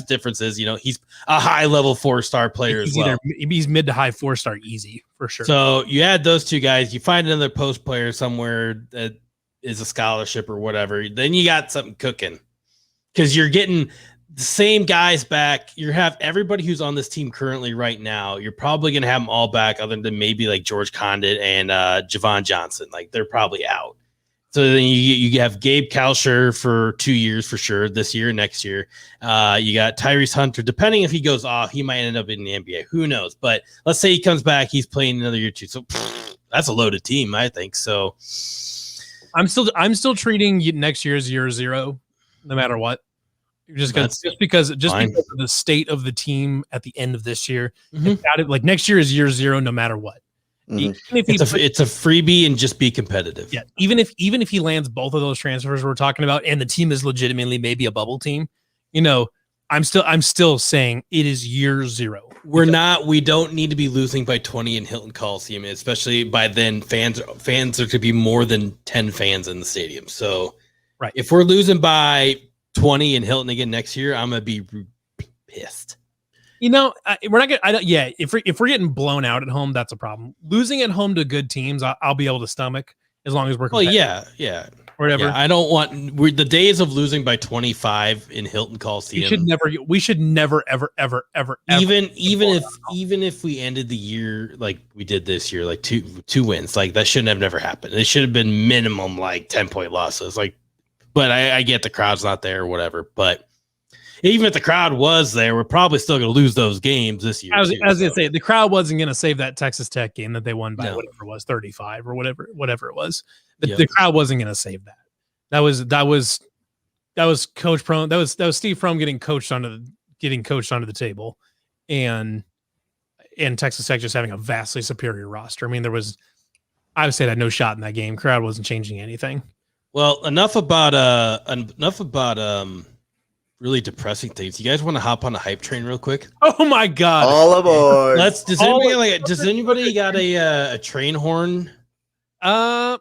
differences. He's a high level 4-star player as well. He's mid to high 4-star easy for sure. So you add those 2 guys, you find another post player somewhere that is a scholarship or whatever. Then you got something cooking because you're getting the same guys back. You have everybody who's on this team currently right now. You're probably going to have them all back, other than maybe like George Condit and Javon Johnson. Like they're probably out. So then you have Gabe Kalsher for 2 years for sure, this year, next year. You got Tyrese Hunter. Depending if he goes off, he might end up in the NBA. Who knows? But let's say he comes back, he's playing another year too. So that's a loaded team, I think. So I'm still treating next year as year 0, no matter what. Just because of the state of the team at the end of this year. Like next year is year 0, no matter what. It's a freebie and just be competitive. Yeah, even if he lands both of those transfers we're talking about, and the team is legitimately maybe a bubble team, I'm still saying it is year 0. We don't need to be losing by 20 in Hilton Coliseum, especially by then. Fans are going to be more than 10 fans in the stadium. So, right, if we're losing by 20 in Hilton again next year, I'm gonna be pissed. We're not gonna. If we're getting blown out at home, that's a problem. Losing at home to good teams, I'll be able to stomach as long as we're. Well, yeah, whatever. Yeah, I don't want the days of losing by 25 in Hilton Coliseum. We should never, ever. Even if we ended the year like we did this year, like two wins, like that shouldn't have never happened. It should have been minimum like 10-point losses. Like, but I get the crowd's not there or whatever, but. Even if the crowd was there, we're probably still going to lose those games this year. I was going to say the crowd wasn't going to save that Texas Tech game that they won by whatever it was, 35 or whatever it was. The crowd wasn't going to save that. That was Coach Prohm. That was Steve Prohm getting coached onto the table, and Texas Tech just having a vastly superior roster. I mean, I would say that no shot in that game. Crowd wasn't changing anything. Well, enough about really depressing things. You guys want to hop on a hype train real quick? Oh my God! All aboard! Does anybody got a train horn? I'll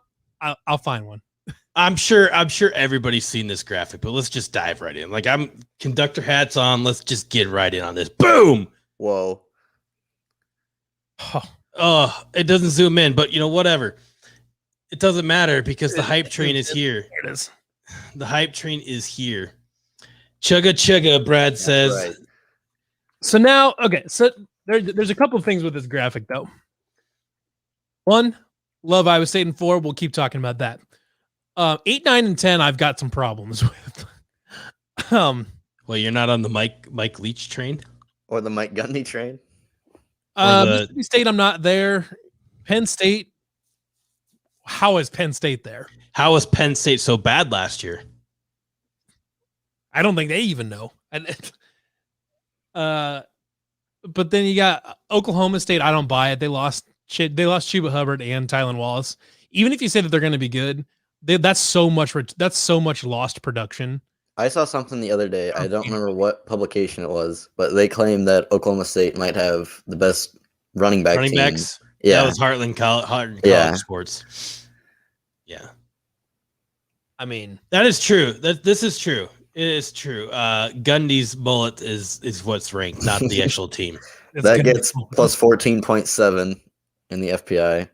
find one. I'm sure everybody's seen this graphic, but let's just dive right in. Like I'm conductor hats on. Let's just get right in on this. Boom! Whoa! Oh, it doesn't zoom in, but whatever. It doesn't matter because the hype train is here. There it is. The hype train is here. Chugga chugga, Brad says. Right. So now, okay, so there's a couple of things with this graphic, though. One, love Iowa State, and 4, we'll keep talking about that. 8, 9, and 10, I've got some problems with. Well, you're not on the Mike Leach train? Or the Mike Gundy train? Mississippi State, I'm not there. Penn State, how is Penn State there? How was Penn State so bad last year? I don't think they even know. But then you got Oklahoma State. I don't buy it. They lost Chuba Hubbard and Tylan Wallace. Even if you say that they're going to be good, that's so much lost production. I saw something the other day. I don't remember what publication it was, but they claimed that Oklahoma State might have the best running backs. Yeah, that was Heartland College Sports. Yeah, I mean that is true. This is true. It is true. Gundy's mullet is what's ranked, not the actual team. That gets plus 14.7 in the FPI.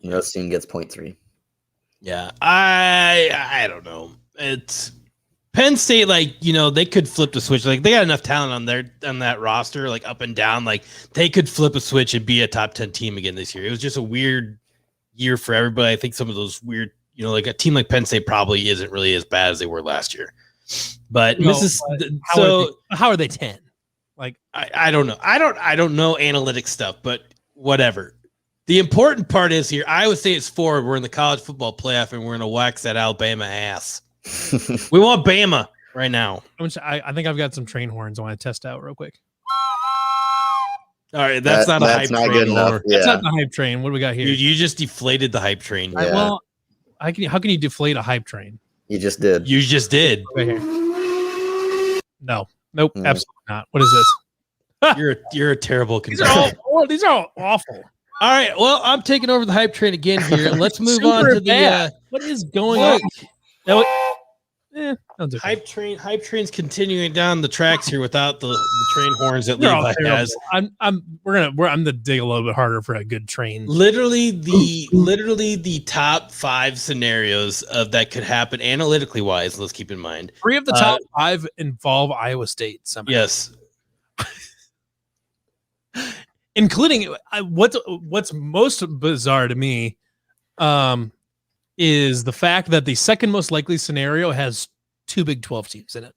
And the team gets 0.3. Yeah, I don't know. It's Penn State, they could flip the switch. Like they got enough talent on that roster, like up and down. Like they could flip a switch and be a top 10 team again this year. It was just a weird year for everybody. I think some of those weird, like a team like Penn State probably isn't really as bad as they were last year. But how are they 10? Like I don't know. I don't know analytic stuff, but whatever. The important part is here. I would say it's 4. We're in the college football playoff, and we're gonna wax that Alabama ass. We want Bama right now. I think I've got some train horns I want to test out real quick. All right, that's not a hype train. Good enough. Yeah. That's not the hype train. What do we got here? You just deflated the hype train. Yeah. How can you deflate a hype train? You just did. Right here. No. Nope. Absolutely not. What is this? You're a terrible consumer. These are all awful. All right. Well, I'm taking over the hype train again here. Let's move on to the. What is going on? Okay. Hype train's continuing down the tracks here without the train horns that Levi has. I'm gonna dig a little bit harder for a good train. Literally the top 5 scenarios of that could happen analytically wise. Let's keep in mind 3 of the top 5 involve Iowa State somehow. Yes, including what's most bizarre to me, is the fact that the second most likely scenario has 2 Big 12 teams in it.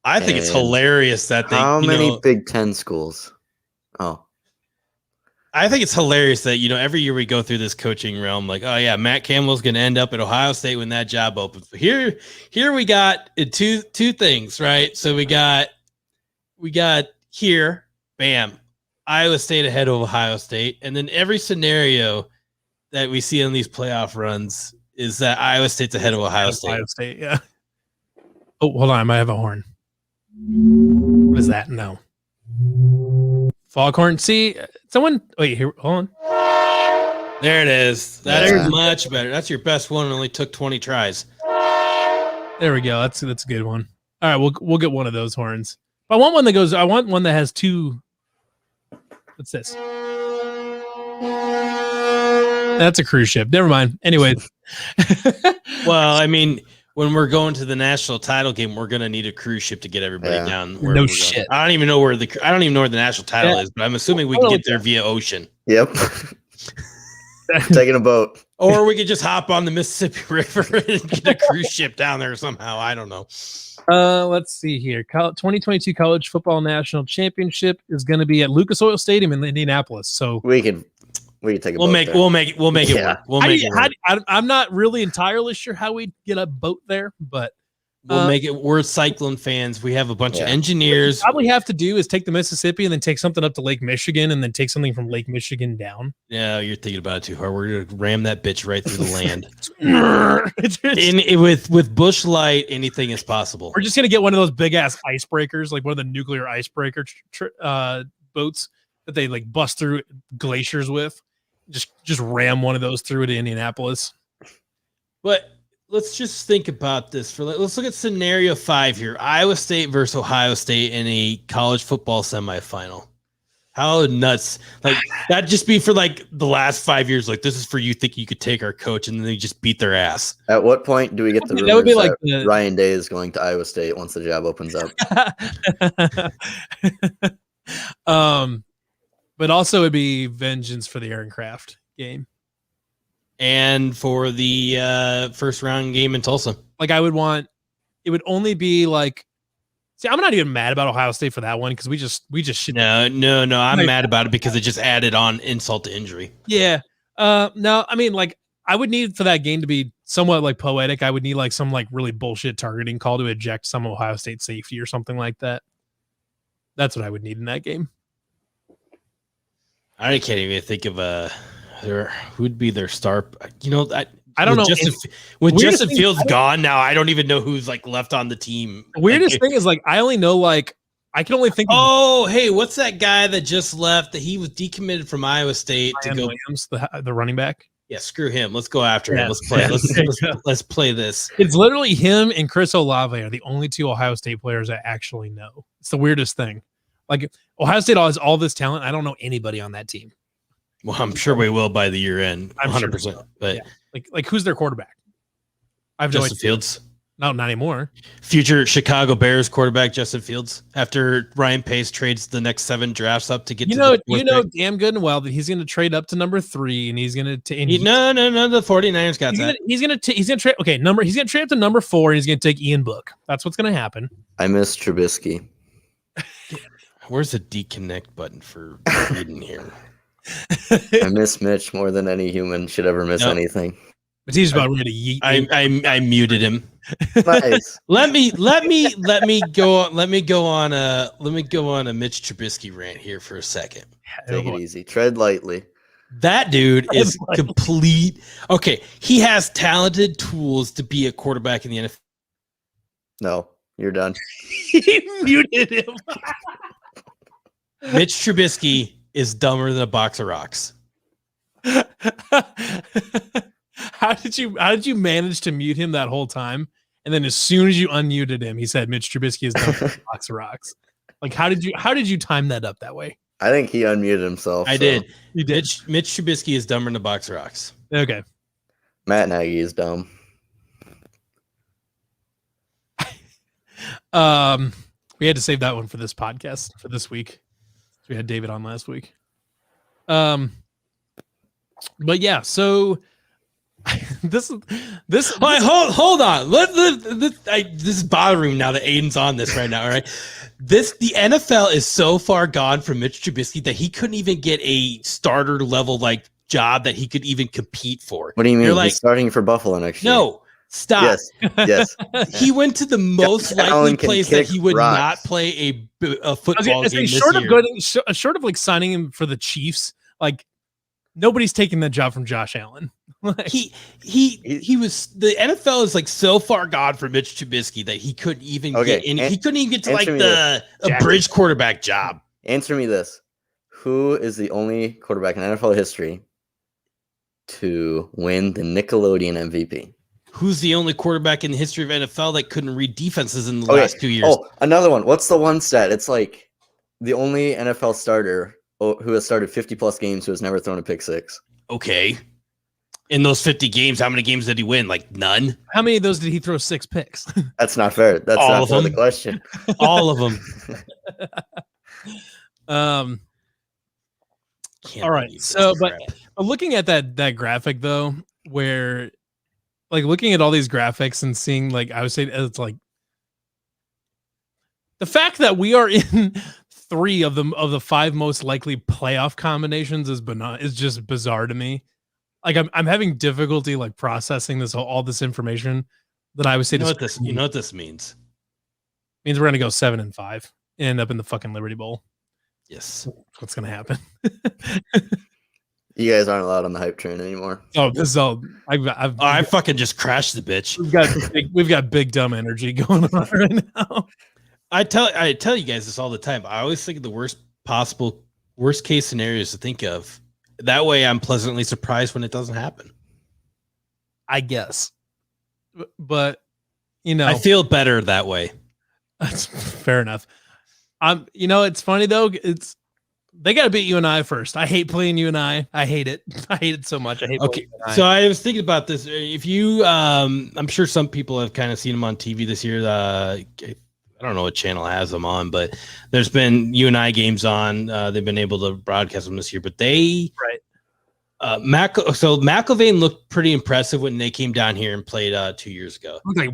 I think it's hilarious that they. How many Big 10 schools? Oh, I think it's hilarious that every year we go through this coaching realm, like, oh yeah, Matt Campbell's going to end up at Ohio State when that job opens. But here we got two things, right? So we got here, bam, Iowa State ahead of Ohio State, and then every scenario that we see on these playoff runs is that Iowa State's ahead of Ohio State. Ohio State, yeah. Oh, hold on, I might have a horn. What is that? No. Foghorn. See, someone. Wait, here. Hold on. There it is. That's much better. That's your best one. It only took 20 tries. There we go. That's a good one. All right, we'll get one of those horns. But I want one that goes. I want one that has 2. What's this? That's a cruise ship. Never mind. Anyways. Well, I mean, when we're going to the national title game, we're gonna need a cruise ship to get everybody down. No shit. I don't even know where the national title is, but I'm assuming we can get there via ocean. Yep. Taking a boat. Or we could just hop on the Mississippi River and get a cruise ship down there somehow. I don't know. Let's see here. 2022 College Football National Championship is going to be at Lucas Oil Stadium in Indianapolis. So we can take a boat. We'll make it work. We'll make it work. I'm not really entirely sure how we get a boat there, but we'll make it. We're Cyclone fans. We have a bunch of engineers. All we have to do is take the Mississippi and then take something up to Lake Michigan and then take something from Lake Michigan down. Yeah, you're thinking about it too hard. We're gonna ram that bitch right through the land. With Bush Light, anything is possible. We're just gonna get one of those big ass icebreakers, like one of the nuclear icebreaker boats that they like bust through glaciers with. Just ram one of those through to Indianapolis. But let's just think about this let's look at scenario 5 here. Iowa State versus Ohio State in a college football semifinal. How nuts. Like that'd just be for like the last 5 years. Like this is for you think you could take our coach and then they just beat their ass. At what point do we get the rumors that would be like Ryan Day is going to Iowa State once the job opens up? But also it'd be vengeance for the aircraft game. And for the first round game in Tulsa. Like I would want, it would only be like, see, I'm not even mad about Ohio State for that one because we just should. No. I'm mad about it because it just added on insult to injury. Yeah. No, I mean, like I would need for that game to be somewhat like poetic. I would need like some like really bullshit targeting call to eject some Ohio State safety or something like that. That's what I would need in that game. I can't even think of who'd be their star. I don't know. With Justin Fields gone now, I don't even know who's like left on the team. The weirdest thing is like I only know like I can only think. Oh, hey, what's that guy that just left? That he was decommitted from Iowa State Ryan to go. Williams, the running back. Yeah, screw him. Let's go after him. Let's play. Let's play this. It's literally him and Chris Olave are the only 2 Ohio State players I actually know. It's the weirdest thing. Like Ohio State has all this talent. I don't know anybody on that team. Well, I'm sure we will by the year end. 100%. Sure. But yeah. like who's their quarterback? I've Justin Fields. No, not anymore. Future Chicago Bears quarterback Justin Fields. After Ryan Pace trades the next 7 drafts up to get damn good and well that he's going to trade up to number 3 and he's going to no. The 49ers got that. He's going to trade. Okay, he's going to trade up to number 4 and he's going to take Ian Book. That's what's going to happen. I miss Trubisky. Where's the deconnect button for Eden here? I miss Mitch more than any human should ever miss anything. But he's about ready to yeet. I muted him. Nice. Let me go on a Mitch Trubisky rant here for a second. Take it easy. Tread lightly. That dude is complete. Okay, he has talented tools to be a quarterback in the NFL. No, you're done. He muted him. Mitch Trubisky is dumber than a box of rocks. How did you manage to mute him that whole time and then as soon as you unmuted him, he said Mitch Trubisky is done with the box of rocks. Like, how did you time that up that way? I think he unmuted himself. I did. You did. Mitch Trubisky is dumber than a box of rocks. Okay. Matt Nagy is dumb. We had to save that one for this podcast for this week. We had David on last week. But yeah, so this. Right, hold on. This is bothering me now that Aiden's on this right now. All right, the NFL is so far gone from Mitch Trubisky that he couldn't even get a starter level like job that he could even compete for. What do you mean? You're like, he's starting for Buffalo next year. No, stop. Yes. He went to the most likely place that he would rocks. not play a football game this short year. Short of like signing him for the Chiefs, like nobody's taking that job from Josh Allen. He was the NFL is like so far gone for Mitch Trubisky that he couldn't even get in. He couldn't even get to like a bridge quarterback job. Answer me this: who is the only quarterback in NFL history to win the Nickelodeon MVP? Who's the only quarterback in the history of NFL that couldn't read defenses in the last 2 years? Oh, another one. What's the one stat? It's like the only NFL starter who has started 50 plus games who has never thrown a pick six. Okay. In those 50 games, how many games did he win? Like none? How many of those did he throw 6 picks? That's not fair. That's All not of fair, them. the question. All of them. All right. So, but looking at that graphic though, where like looking at all these graphics and seeing like I would say it's like the fact that we are in 3 of the 5 most likely playoff combinations is just bizarre to me. Like I'm having difficulty like processing all this information that I would say. You know what this means? Means we're gonna go 7-5 and end up in the fucking Liberty Bowl. Yes, what's gonna happen? You guys aren't allowed on the hype train anymore. Oh, this is all. I fucking just crashed the bitch. We've got big dumb energy going on right now. I tell you guys this all the time. I always think of the worst case scenarios to think of. That way, I'm pleasantly surprised when it doesn't happen. I guess, but I feel better that way. That's fair enough. It's funny though. They got to beat UNI first. I hate playing UNI. I hate it. I hate it so much. I hate. Okay, so I was thinking about this. If you, I'm sure some people have kind of seen them on TV this year. I don't know what channel has them on, but there's been UNI games on. They've been able to broadcast them this year, but they McIlvain looked pretty impressive when they came down here and played 2 years ago. Look like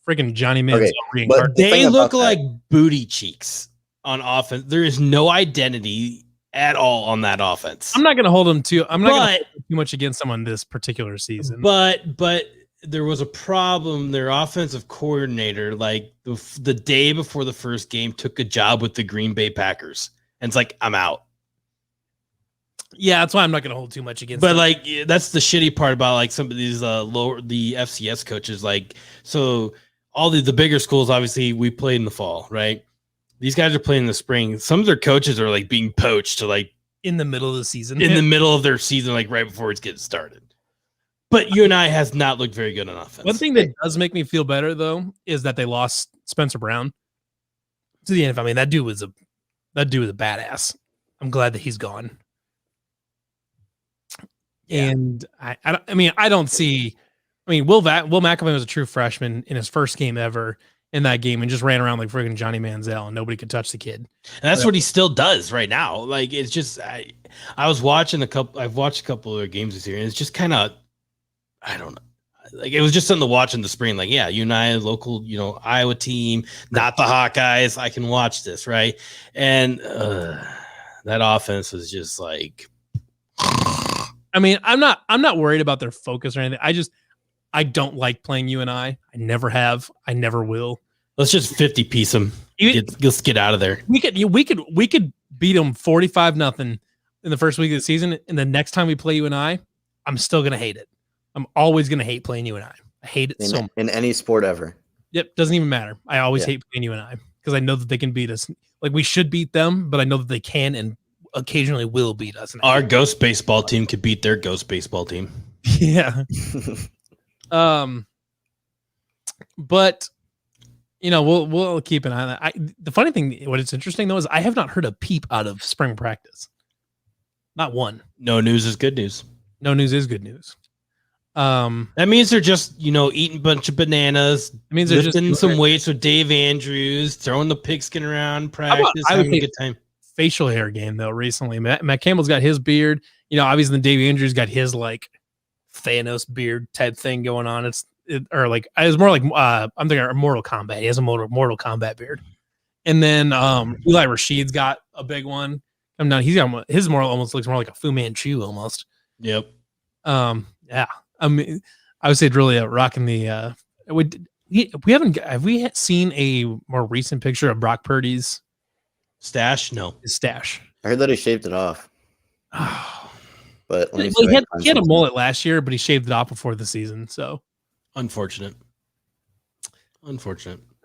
freaking Johnny Manziel. But they look like booty cheeks on offense. There is no identity at all on that offense. I'm not going to hold them too. I'm not going to hold too much against them on this particular season. But there was a problem. Their offensive coordinator, like the day before the first game, took a job with the Green Bay Packers, and it's like, I'm out. Yeah, that's why I'm not going to hold too much against. But them. like, that's the shitty part about like some of these the FCS coaches. Like, so all the bigger schools, obviously, we played in the fall, right? These guys are playing in the spring. Some of their coaches are like being poached to like in the middle of the season, the middle of their season, like right before it's getting started. But UNI has not looked very good on offense. One thing that does make me feel better though is that they lost Spencer Brown to the NFL. I mean, that dude was a badass. I'm glad that he's gone. Yeah. And I don't see. I mean, Will McIlvain was a true freshman in his first game ever in that game and just ran around like friggin' Johnny Manziel and nobody could touch the kid. And that's what he still does right now. Like, it's just I've watched a couple of their games this year, and it's just kind of, I don't know. Like, it was just something to watch in the spring. Like, yeah, UNI, local, Iowa team, not the Hawkeyes. I can watch this, right? And that offense was just like. I mean, I'm not worried about their focus or anything. I don't like playing UNI. I never have. I never will. Let's just 50-piece them. Let's get out of there. We could beat them 45-0 in the first week of the season, and the next time we play UNI, I'm still gonna hate it. I'm always gonna hate playing UNI. I hate it so much. In any sport ever. Yep, doesn't even matter. I always hate playing UNI because I know that they can beat us. Like, we should beat them, but I know that they can and occasionally will beat us. Our ghost baseball team could beat their ghost baseball team. Yeah. But we'll keep an eye on that. The funny thing, what it's interesting though, is I have not heard a peep out of spring practice. Not one. No news is good news. No news is good news. That means they're just, eating a bunch of bananas. It means they're lifting some weights with Dave Andrews, throwing the pigskin around, practice, having a good time. Facial hair game though. Recently, Matt Campbell's got his beard. Obviously, then Dave Andrews got his like Thanos beard type thing going on. It was more like I'm thinking Mortal Kombat. He has a Mortal Kombat beard, and then Eli Rashid's got a big one. He's got his almost looks more like a Fu Manchu almost. Yep. Yeah. I mean, I would say it's really rocking the. Have we seen a more recent picture of Brock Purdy's stash? No, his stash. I heard that he shaved it off. But he had a mullet last year, but he shaved it off before the season. So unfortunate. I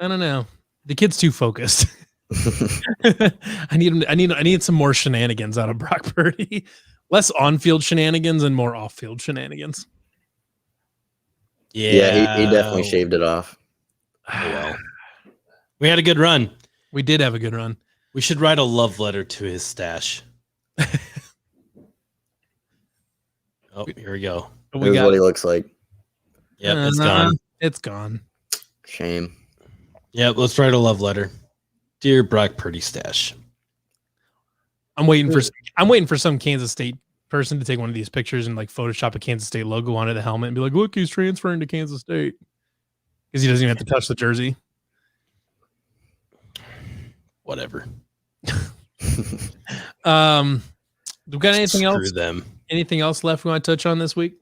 don't know. The kid's too focused. I need some more shenanigans out of Brock Purdy. Less on-field shenanigans and more off-field shenanigans. Yeah, he definitely shaved it off. Oh, well. We had a good run. We did have a good run. We should write a love letter to his stash. Oh, here we go. Here's what he looks like. Yep, it's gone. It's gone. Shame. Yep, let's write a love letter. Dear Brock Purdy stash. I'm waiting for some Kansas State person to take one of these pictures and like Photoshop a Kansas State logo onto the helmet and be like, look, he's transferring to Kansas State. Because he doesn't even have to touch the jersey. Whatever. We got anything else? Them. Anything else left we want to touch on this week?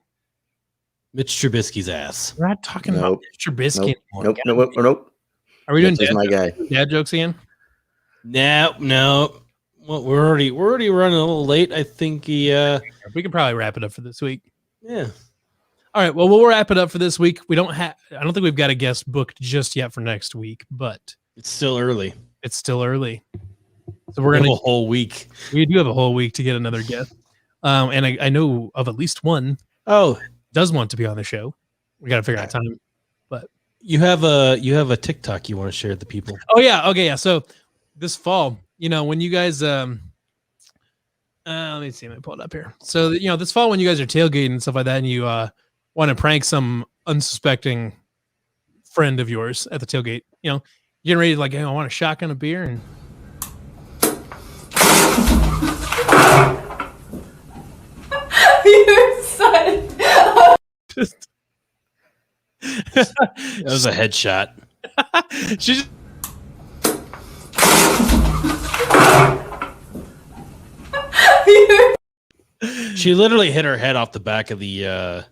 Mitch Trubisky's ass. We're not talking about Mitch Trubisky anymore. Nope. Are we doing dad jokes again? No. Well, we're already running a little late. I think we can probably wrap it up for this week. Yeah. All right. Well, we'll wrap it up for this week. I don't think we've got a guest booked just yet for next week, but it's still early. So we're gonna have a whole week. We do have a whole week to get another guest. And I know of at least one. Does want to be on the show. We got to figure out time. But you have a TikTok you want to share with the people. Oh yeah. Okay. Yeah. So this fall, when you guys, let me see, let me pull it up here. So, this fall when you guys are tailgating and stuff like that, and you want to prank some unsuspecting friend of yours at the tailgate, you're getting ready to like, I want a shotgun, a beer, and your son. That was a headshot. She's She literally hit her head off the back of the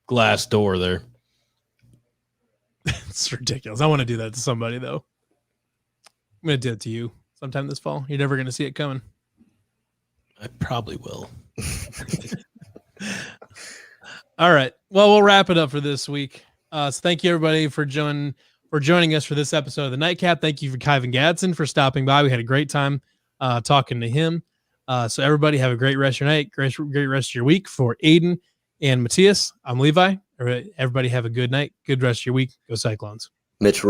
glass door there. It's ridiculous. I want to do that to somebody though. I'm gonna do it to you sometime this fall. You're never gonna see it coming. I probably will. All right. Well, we'll wrap it up for this week. So thank you everybody for joining us for this episode of the Nightcap. Thank you for Kyven Gadson for stopping by. We had a great time talking to him. So everybody have a great rest of your night, great rest of your week. For Aiden and Matthias, I'm Levi. Everybody have a good night, good rest of your week. Go Cyclones. Mitch